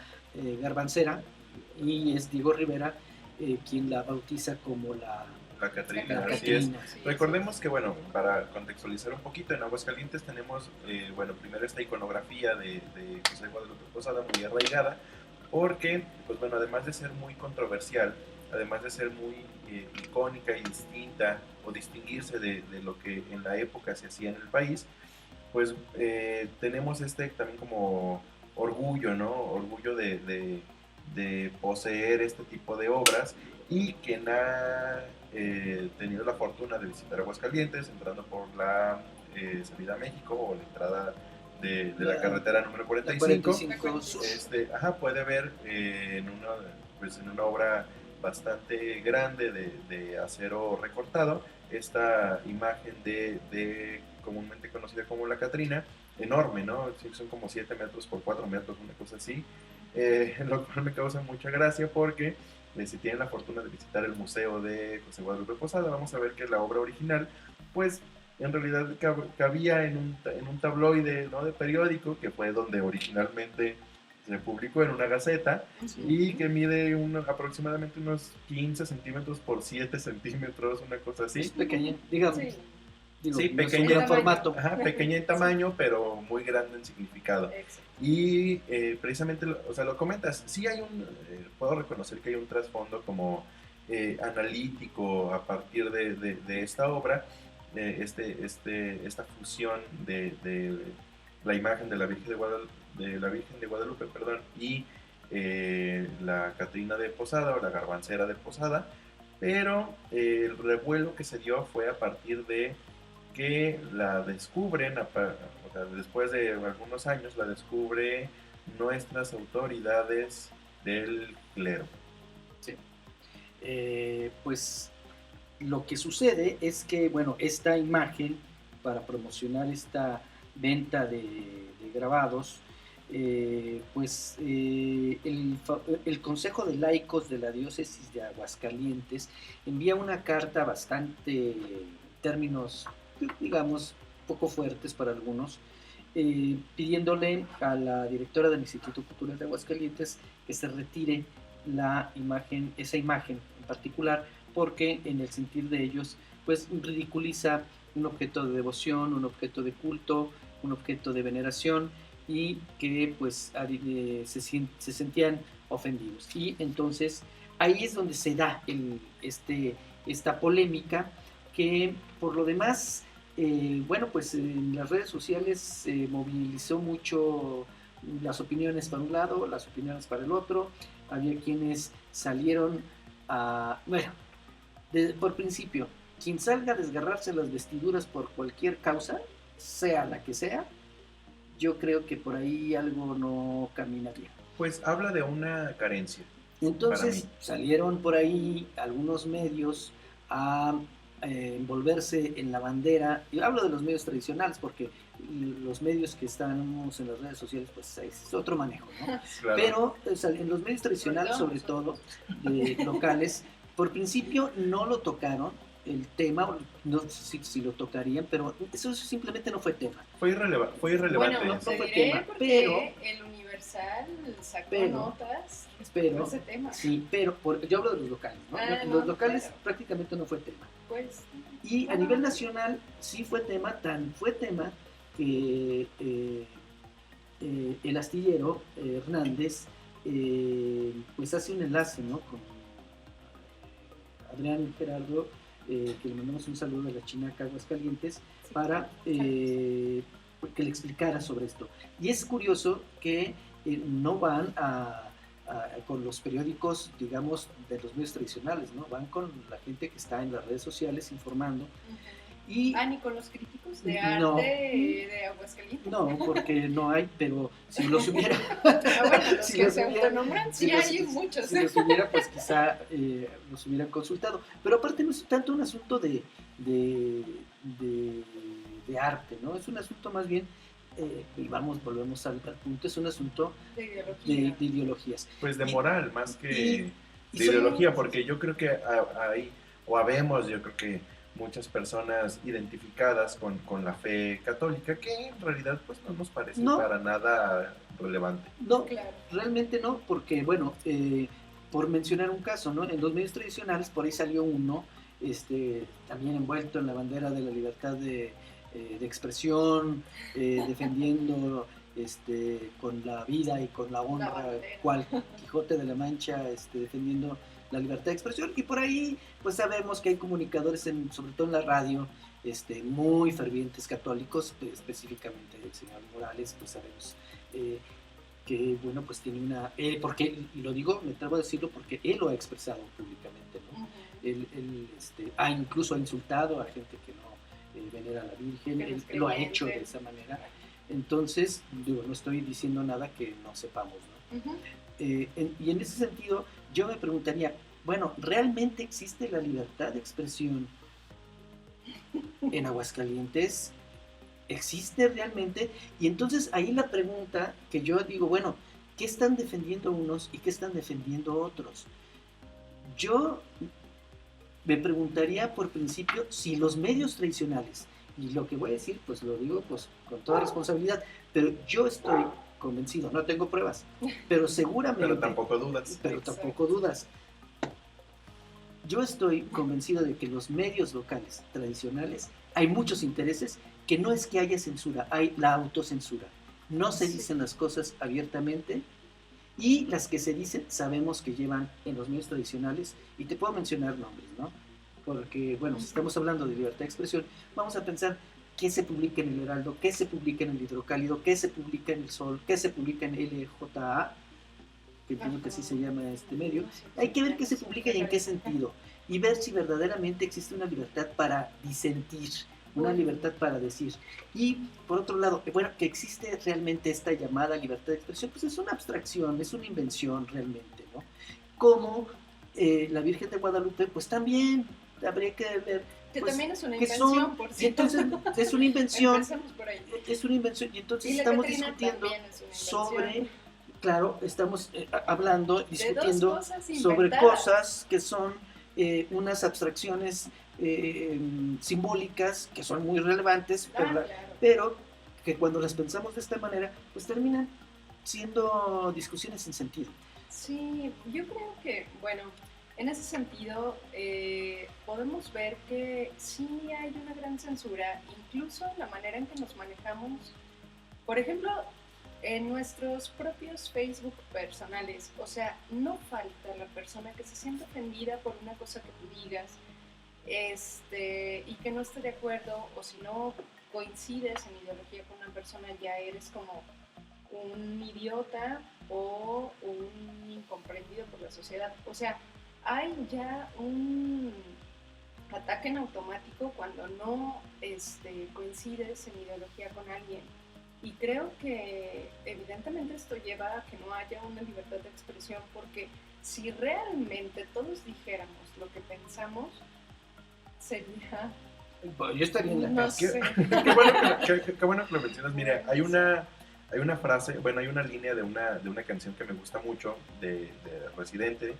garbancera, y es Diego Rivera quien la bautiza como la Catrina, así es. Recordemos que, bueno, para contextualizar un poquito, en Aguascalientes tenemos, bueno, primero esta iconografía de José Guadalupe Posada muy arraigada, porque, pues bueno, además de ser muy controversial, además de ser muy icónica y distinta, o distinguirse de lo que en la época se hacía en el país, pues tenemos también como orgullo, ¿no? Orgullo de poseer este tipo de obras, y quien ha tenido la fortuna de visitar Aguascalientes, entrando por la salida a México o la entrada de la carretera número 45, puede ver en una obra bastante grande de acero recortado esta imagen de comúnmente conocida como la Catrina, enorme, ¿no? Son como 7 metros por 4 metros, una cosa así, lo cual me causa mucha gracia porque si tienen la fortuna de visitar el museo de José Guadalupe Posada, vamos a ver que la obra original, pues en realidad cabía en un tabloide, ¿no?, de periódico, que fue donde originalmente se publicó, en una gaceta, y que mide aproximadamente unos 15 centímetros por 7 centímetros, una cosa así. Es pequeña, digamos. Sí, pequeña en formato. Pequeña en tamaño, pero muy grande en significado. Y precisamente, o sea, lo comentas, sí hay puedo reconocer que hay un trasfondo como analítico a partir de esta obra, esta fusión de la imagen de la Virgen de Guadalupe, perdón, y la Catrina de Posada o la Garbancera de Posada, pero el revuelo que se dio fue a partir de que la descubren, o sea, después de algunos años, la descubre nuestras autoridades del clero. Sí. Pues lo que sucede es que, bueno, esta imagen, para promocionar esta venta de grabados, el Consejo de Laicos de la Diócesis de Aguascalientes envía una carta bastante, términos, digamos, poco fuertes para algunos, pidiéndole a la directora del Instituto Cultural de Aguascalientes que se retire esa imagen en particular, porque en el sentir de ellos, pues ridiculiza un objeto de devoción, un objeto de culto, un objeto de veneración, y que pues se sentían ofendidos. Y entonces ahí es donde se da esta polémica, que por lo demás, bueno, pues en las redes sociales movilizó mucho las opiniones para un lado, las opiniones para el otro. Había quienes salieron por principio, quien salga a desgarrarse las vestiduras por cualquier causa, sea la que sea, yo creo que por ahí algo no camina bien. Pues habla de una carencia. Entonces salieron por ahí algunos medios a envolverse en la bandera, y hablo de los medios tradicionales porque los medios que estamos en las redes sociales pues es otro manejo, ¿no? Claro. Pero en los medios tradicionales, sobre todo locales, por principio no lo tocaron el tema, no sé si lo tocarían, pero eso simplemente no fue tema. Fue irrelevante. Bueno, no fue tema, pero el Universal sacó notas pero ese tema. Sí, pero yo hablo de los locales, ¿no? Los locales prácticamente no fue tema. Pues, y a nivel nacional sí fue tema, tan fue tema que el astillero Hernández pues hace un enlace, ¿no?, con Adrián y Gerardo, que le mandamos un saludo de la Chinaca Aguascalientes, sí, para que le explicara sobre esto. Y es curioso que no van con los periódicos, digamos, de los medios tradicionales, ¿no? Van con la gente que está en las redes sociales informando. Y ni con los críticos de arte de Aguascalientes. No, porque no hay, pero si los hubiera... bueno, los si que se autonombran, sí hay muchos. Si los hubiera, pues quizá los hubieran consultado. Pero aparte no es tanto un asunto de arte, ¿no? Es un asunto más bien, y volvemos al punto, es un asunto de ideologías. Pues de moral, más que de ideología, porque yo creo que habemos, yo creo que muchas personas identificadas con la fe católica, que en realidad pues no nos parece para nada relevante. No, claro. Realmente no, porque bueno, por mencionar un caso, ¿no? En los medios tradicionales por ahí salió uno, también envuelto en la bandera de la libertad de expresión, defendiendo con la vida y con la honra, cual Quijote de la Mancha, defendiendo la libertad de expresión. Y por ahí pues sabemos que hay comunicadores, sobre todo en la radio, muy fervientes católicos, específicamente el señor Morales, pues sabemos que bueno, pues tiene una, porque, y lo digo, me atrevo a decirlo porque él lo ha expresado públicamente, ¿no? Él incluso ha insultado a gente que no venera a la Virgen, él lo ha hecho de esa manera. Entonces, digo, no estoy diciendo nada que no sepamos, ¿no? Y en ese sentido, yo me preguntaría, bueno, ¿realmente existe la libertad de expresión en Aguascalientes? ¿Existe realmente? Y entonces ahí la pregunta que yo digo, bueno, ¿qué están defendiendo unos y qué están defendiendo otros? Yo me preguntaría por principio si los medios tradicionales, y lo que voy a decir, pues lo digo pues con toda responsabilidad, pero yo estoy convencido, no tengo pruebas, pero seguramente... Pero tampoco dudas. Tampoco dudas. Yo estoy convencido de que los medios locales tradicionales hay muchos intereses, que no es que haya censura, hay la autocensura. No se dicen las cosas abiertamente, y las que se dicen sabemos que llevan en los medios tradicionales, y te puedo mencionar nombres, ¿no? Porque, bueno, si estamos hablando de libertad de expresión, vamos a pensar qué se publica en el Heraldo, qué se publica en el Hidrocálido, qué se publica en el Sol, qué se publica en LJA, que entiendo que así se llama este medio. Hay que ver qué se publica y en qué sentido, y ver si verdaderamente existe una libertad para disentir, una libertad para decir. Y por otro lado, bueno, que existe realmente esta llamada libertad de expresión, pues es una abstracción, es una invención realmente, ¿no? Como la Virgen de Guadalupe, pues también habría que ver, que pues, también es una que invención, son, por y cierto. entonces es una invención, Empezamos por ahí. es una invención, y entonces Y la estamos Catrina discutiendo también es una invención. sobre, claro, estamos hablando, discutiendo dos cosas sobre inventadas. cosas que son unas abstracciones simbólicas que son muy relevantes, Claro. pero que cuando las pensamos de esta manera, pues terminan siendo discusiones sin sentido. Sí, yo creo que, bueno, en ese sentido podemos ver que sí hay una gran censura, incluso en la manera en que nos manejamos. Por ejemplo, en nuestros propios Facebook personales, o sea, no falta la persona que se siente ofendida por una cosa que tú digas, y que no esté de acuerdo, o si no coincides en ideología con una persona, ya eres como un idiota o un incomprendido por la sociedad. O sea, hay ya un ataque en automático cuando no coincides en ideología con alguien. Y creo que evidentemente esto lleva a que no haya una libertad de expresión, porque si realmente todos dijéramos lo que pensamos, sería... Yo estaría en la No cárcel. sé. Qué bueno que lo mencionas. Mira, hay una frase, bueno, hay una línea de una canción que me gusta mucho, de Residente,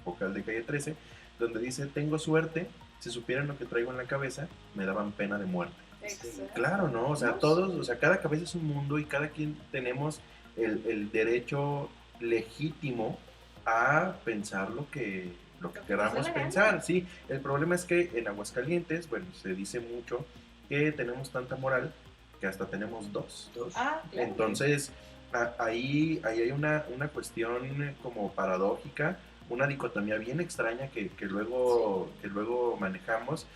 vocal de Calle 13, donde dice: tengo suerte, si supieran lo que traigo en la cabeza, me daban pena de muerte. Exacto. Claro, ¿no? O sea, No, todos, o sea, cada cabeza es un mundo y cada quien tenemos el derecho legítimo a pensar lo que queramos pensar, ¿sí? El problema es que en Aguascalientes, bueno, se dice mucho que tenemos tanta moral que hasta tenemos dos. Ah, claro. Entonces, ahí hay una cuestión como paradójica, una dicotomía bien extraña que luego manejamos.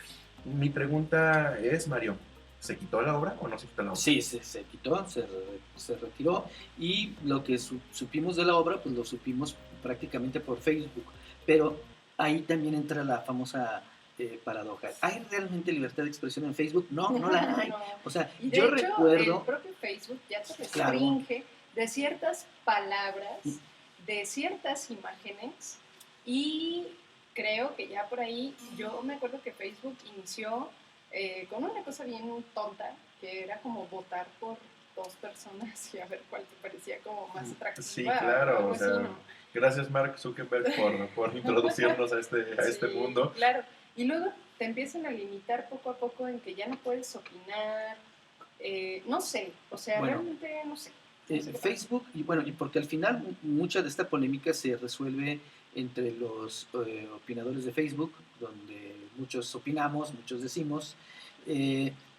Mi pregunta es, Mario, ¿se quitó la obra o no se quitó la obra? Sí, se quitó, se retiró, y lo que supimos de la obra, pues lo supimos prácticamente por Facebook, pero ahí también entra la famosa paradoja. ¿Hay realmente libertad de expresión en Facebook? No, no la hay. No. O sea, Y de yo hecho, recuerdo... el propio Facebook ya te Claro. restringe de ciertas palabras, de ciertas imágenes, y creo que ya por ahí, yo me acuerdo que Facebook inició con una cosa bien tonta, que era como votar por dos personas y a ver cuál te parecía como más atractiva. Sí, claro, o así, sea, ¿no? gracias Mark Zuckerberg por introducirnos a este Sí, mundo. Claro, y luego te empiezan a limitar poco a poco en que ya no puedes opinar, no sé, o sea, Bueno, realmente no sé. Facebook, y bueno, y porque al final mucha de esta polémica se resuelve entre los opinadores de Facebook, donde muchos opinamos, muchos decimos,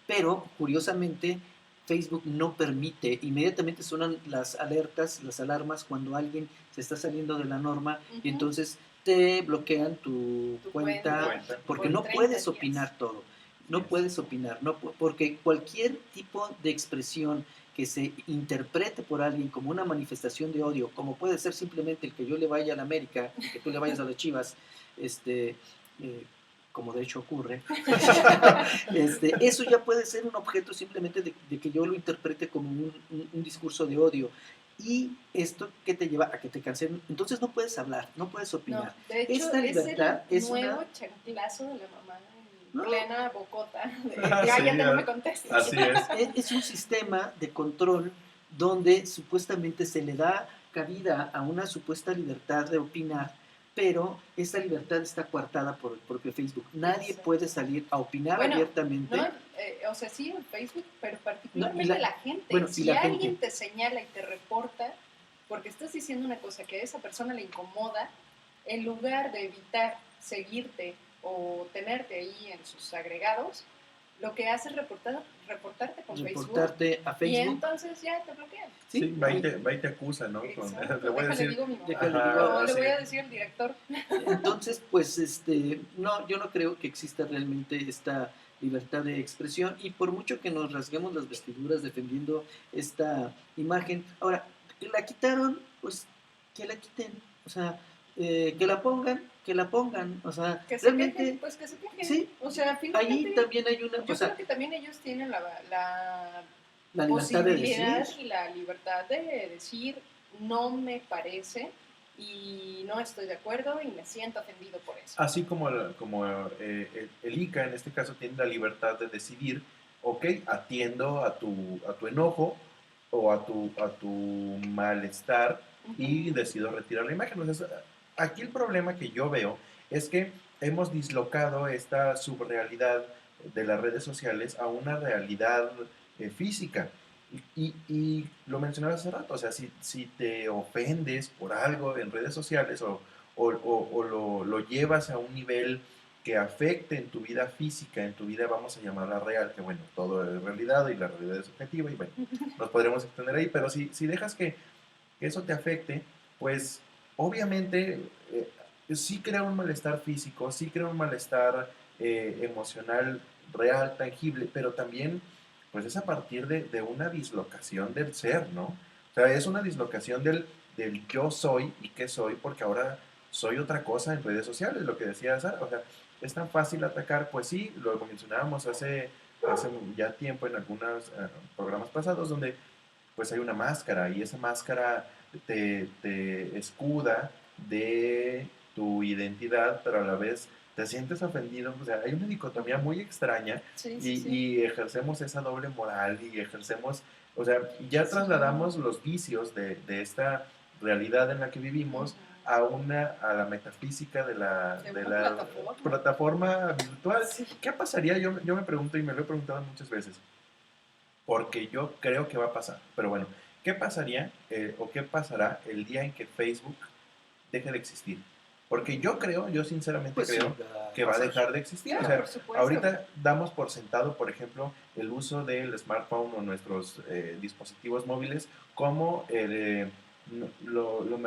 pero curiosamente Facebook no permite, inmediatamente suenan las alertas, las alarmas cuando alguien se está saliendo de la norma, y entonces te bloquean tu cuenta, porque no puedes opinar todo, no puedes opinar, porque cualquier tipo de expresión que se interprete por alguien como una manifestación de odio, como puede ser simplemente el que yo le vaya a la América y que tú le vayas a las Chivas, como de hecho ocurre, eso ya puede ser un objeto simplemente de que yo lo interprete como un discurso de odio. Y esto que te lleva a que te cancelen, entonces no puedes hablar, no puedes opinar. No, de hecho, esta libertad es es el nuevo chanclazo de la mamá en plena bocota. Ya Sí, no me contestes. Así es. Es un sistema de control donde supuestamente se le da cabida a una supuesta libertad de opinar, pero esa libertad está coartada por el propio Facebook. Nadie puede salir a opinar abiertamente. No, o sea, sí en Facebook, pero particularmente la gente. Bueno, si alguien te señala y te reporta porque estás diciendo una cosa que a esa persona le incomoda, en lugar de evitar seguirte o tenerte ahí en sus agregados, lo que hace es reportarte con reportarte a Facebook. Y entonces ya te bloquean. Sí, va y te acusa, ¿no? Le voy a decir, digo a mi mamá. le voy a decir al director. Entonces, pues, no, yo no creo que exista realmente esta libertad de expresión, y por mucho que nos rasguemos las vestiduras defendiendo esta imagen, ahora, que la quitaron, pues que la quiten, o sea, que la pongan, o sea, Que se realmente, quejen, pues que se quejen. sí, O sea, ahí finalmente, también hay una, yo o sea, creo que también ellos tienen la la libertad de posibilidad decir. y la libertad de decir, no me parece y no estoy de acuerdo y me siento ofendido por eso. Así como, el ICA en este caso tiene la libertad de decidir, ok, atiendo a tu enojo o a tu malestar y decido retirar la imagen. Entonces, aquí el problema que yo veo es que hemos dislocado esta subrealidad de las redes sociales a una realidad física. Y lo mencionaba hace rato, o sea, si te ofendes por algo en redes sociales o lo llevas a un nivel que afecte en tu vida física, en tu vida, vamos a llamarla real, que bueno, todo es realidad y la realidad es subjetiva y bueno, nos podremos extender ahí, pero si dejas que eso te afecte, pues obviamente sí crea un malestar físico, sí crea un malestar emocional real, tangible, pero también pues es a partir de una dislocación del ser, ¿no? O sea, es una dislocación del yo soy y qué soy, porque ahora soy otra cosa en redes sociales, lo que decía Sara, o sea, es tan fácil atacar, pues sí, lo mencionábamos hace ya tiempo en algunos programas pasados, donde pues hay una máscara y esa máscara te escuda de tu identidad, pero a la vez te sientes ofendido. O sea, hay una dicotomía muy extraña Sí, y, sí, sí. y ejercemos esa doble moral y ejercemos, o sea, ya trasladamos los vicios de esta realidad en la que vivimos a la metafísica de De una la plataforma. plataforma virtual. Sí. ¿Qué pasaría? Yo me pregunto y me lo he preguntado muchas veces porque yo creo que va a pasar. Pero bueno, ¿qué pasaría o qué pasará el día en que Facebook deje de existir? Porque yo sinceramente Pues sí, creo que va a dejar de existir. Claro, O sea, por supuesto. ahorita damos por sentado, por ejemplo, el uso del smartphone o nuestros dispositivos móviles como lo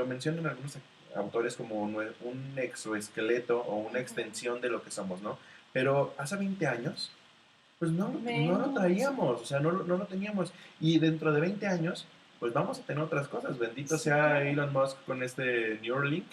mencionan algunos autores como un exoesqueleto o una extensión de lo que somos, ¿no? Pero hace 20 años pues no lo traíamos, o sea, no lo teníamos. Y dentro de 20 años, pues vamos a tener otras cosas. Bendito sea Elon Musk con este Neuralink,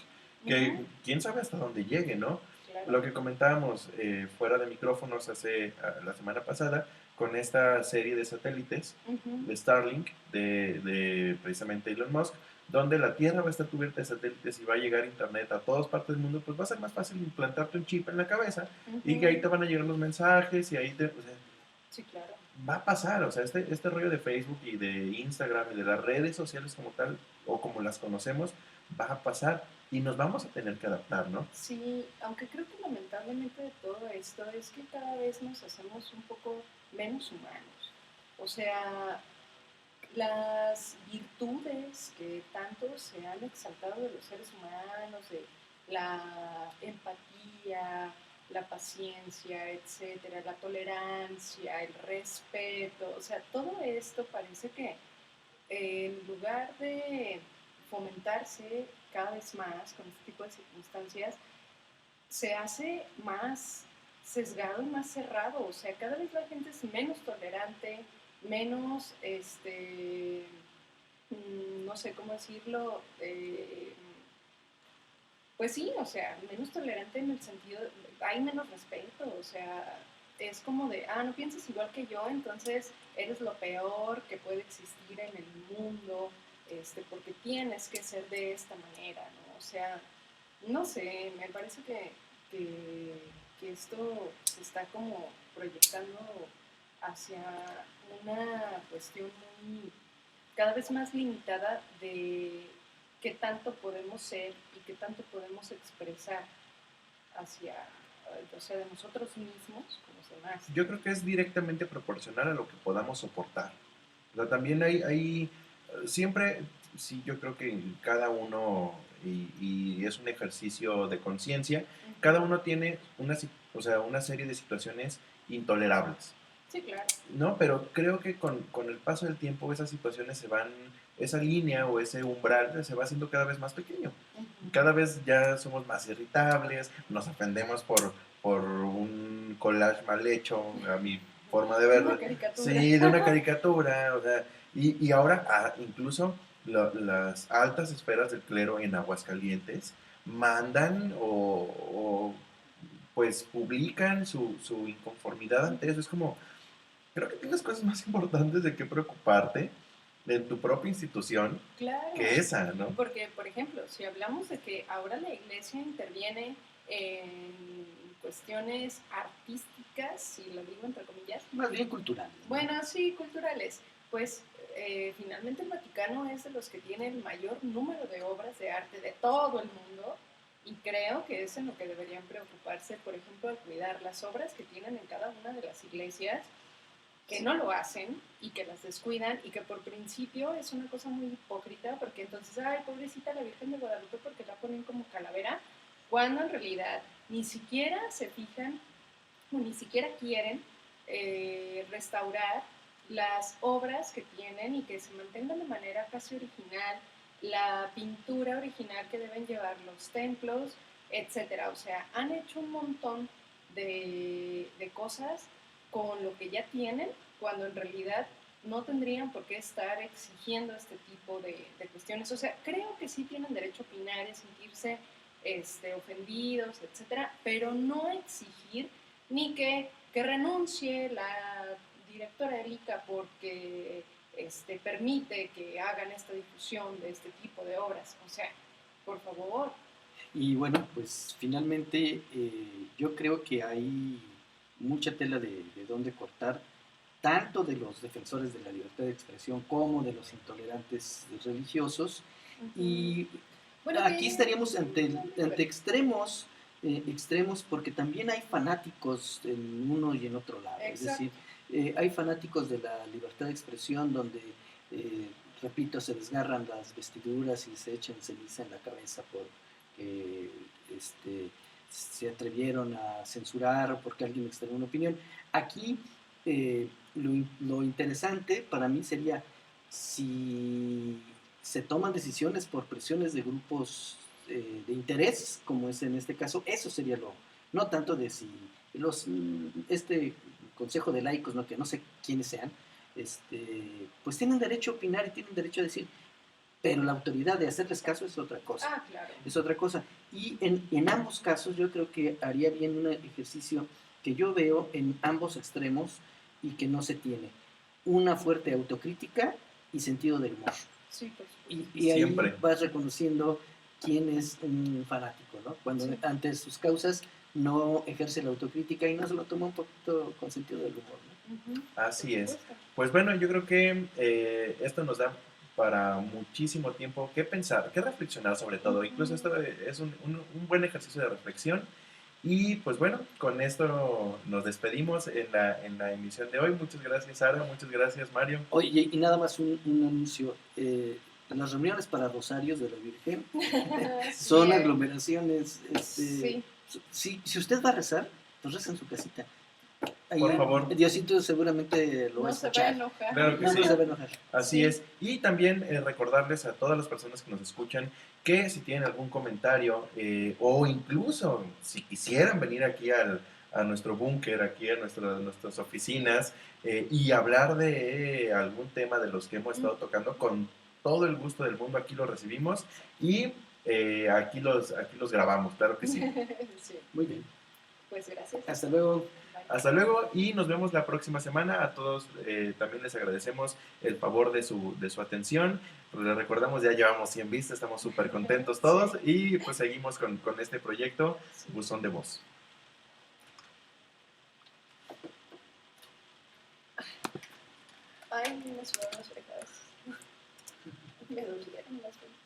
que quién sabe hasta dónde llegue, ¿no? Claro. Lo que comentábamos fuera de micrófonos la semana pasada, con esta serie de satélites de Starlink, de precisamente Elon Musk, donde la Tierra va a estar cubierta de satélites y va a llegar internet a todas partes del mundo, pues va a ser más fácil implantarte un chip en la cabeza y que ahí te van a llegar los mensajes y ahí te... O sea, sí, claro. va a pasar, o sea, este rollo de Facebook y de Instagram y de las redes sociales como tal, o como las conocemos, va a pasar y nos vamos a tener que adaptar, ¿no? Sí, aunque creo que lamentablemente de todo esto es que cada vez nos hacemos un poco menos humanos. O sea, las virtudes que tanto se han exaltado de los seres humanos, de la empatía, la paciencia, etcétera, la tolerancia, el respeto, o sea, todo esto parece que en lugar de fomentarse cada vez más con este tipo de circunstancias, se hace más sesgado y más cerrado, o sea, cada vez la gente es menos tolerante, menos, no sé cómo decirlo, pues sí, o sea, menos tolerante en el sentido, hay menos respeto, o sea, es como de, no piensas igual que yo, entonces eres lo peor que puede existir en el mundo, porque tienes que ser de esta manera, ¿no? O sea, no sé, me parece que esto se está como proyectando hacia una cuestión muy, cada vez más limitada de qué tanto podemos ser y qué tanto podemos expresar hacia, o sea, de nosotros mismos con los demás. Yo creo que es directamente proporcional a lo que podamos soportar. O sea, también siempre, sí, yo creo que cada uno, y es un ejercicio de conciencia, cada uno tiene una serie de situaciones intolerables. Sí, claro. No, pero creo que con el paso del tiempo esas situaciones esa línea o ese umbral se va haciendo cada vez más pequeño. Cada vez ya somos más irritables, nos ofendemos por un collage mal hecho, a mi forma de Una verlo. caricatura. Sí, de una caricatura, o sea, y ahora incluso las altas esferas del clero en Aguascalientes mandan pues publican su inconformidad ante eso. Es como, creo que tienes cosas más importantes de qué preocuparte en tu propia institución Claro. que esa, ¿no? Porque, por ejemplo, si hablamos de que ahora la iglesia interviene en cuestiones artísticas, si lo digo entre comillas, Más bien cultural. bueno, sí, culturales, pues finalmente el Vaticano es de los que tiene el mayor número de obras de arte de todo el mundo, y creo que es en lo que deberían preocuparse, por ejemplo, al cuidar las obras que tienen en cada una de las iglesias, que no lo hacen y que las descuidan, y que por principio es una cosa muy hipócrita, porque entonces, ay, pobrecita la Virgen de Guadalupe, porque la ponen como calavera, cuando en realidad ni siquiera se fijan o ni siquiera quieren restaurar las obras que tienen y que se mantengan de manera casi original, la pintura original que deben llevar los templos, etcétera. O sea, han hecho un montón de cosas con lo que ya tienen, cuando en realidad no tendrían por qué estar exigiendo este tipo de cuestiones. O sea, creo que sí tienen derecho a opinar y sentirse ofendidos, etcétera, pero no exigir ni que renuncie la directora del ICA porque permite que hagan esta difusión de este tipo de obras. O sea, por favor. Y bueno, pues finalmente yo creo que hay mucha tela de dónde cortar, tanto de los defensores de la libertad de expresión como de los intolerantes religiosos. Y Bueno, aquí estaríamos ante extremos, extremos, porque también hay fanáticos en uno y en otro lado. Exacto. Es decir, hay fanáticos de la libertad de expresión donde, repito, se desgarran las vestiduras y se echan ceniza en la cabeza porque se atrevieron a censurar o porque alguien externó una opinión. Aquí lo interesante para mí sería si se toman decisiones por presiones de grupos de interés, como es en este caso, eso sería no tanto de si este consejo de laicos, ¿no? Que no sé quiénes sean, pues tienen derecho a opinar y tienen derecho a decir, pero la autoridad de hacerles caso es otra cosa. Ah, claro. Es otra cosa. Y en ambos casos yo creo que haría bien un ejercicio que yo veo en ambos extremos y que no se tiene. Una fuerte autocrítica y sentido del humor. Sí, pues. Y ahí Siempre. vas reconociendo quién es un fanático, ¿no? Cuando Sí. ante sus causas no ejerce la autocrítica y no se lo toma un poquito con sentido del humor, ¿no? Así es. Pues bueno, yo creo que esto nos da para muchísimo tiempo que pensar, que reflexionar sobre todo. Incluso esto es un buen ejercicio de reflexión. Y pues bueno, con esto nos despedimos en la emisión de hoy. Muchas gracias, Sara. Muchas gracias, Mario. Oye, y nada más un anuncio. Las reuniones para Rosarios de la Virgen son Sí. aglomeraciones. Sí. Si usted va a rezar, pues reza en su casita. Ahí, Por favor. Diosito seguramente lo va a No se va a escuchar. enojar. Claro que No, sí. no se va a enojar. Así Sí. es. Y también recordarles a todas las personas que nos escuchan que si tienen algún comentario o incluso si quisieran venir aquí a nuestro búnker, aquí a nuestras oficinas y hablar de algún tema de los que hemos estado tocando, con todo el gusto del mundo aquí lo recibimos y aquí los grabamos, claro que sí. Sí. Muy bien. Pues gracias. Hasta luego. Bye. Hasta luego y nos vemos la próxima semana. A todos también les agradecemos el favor de su atención. Pues les recordamos, ya llevamos 100 vistas, estamos súper contentos todos y pues seguimos con este proyecto Buzón de Voz. Ay, me sudaron las orejas. Me dolieron las orejas.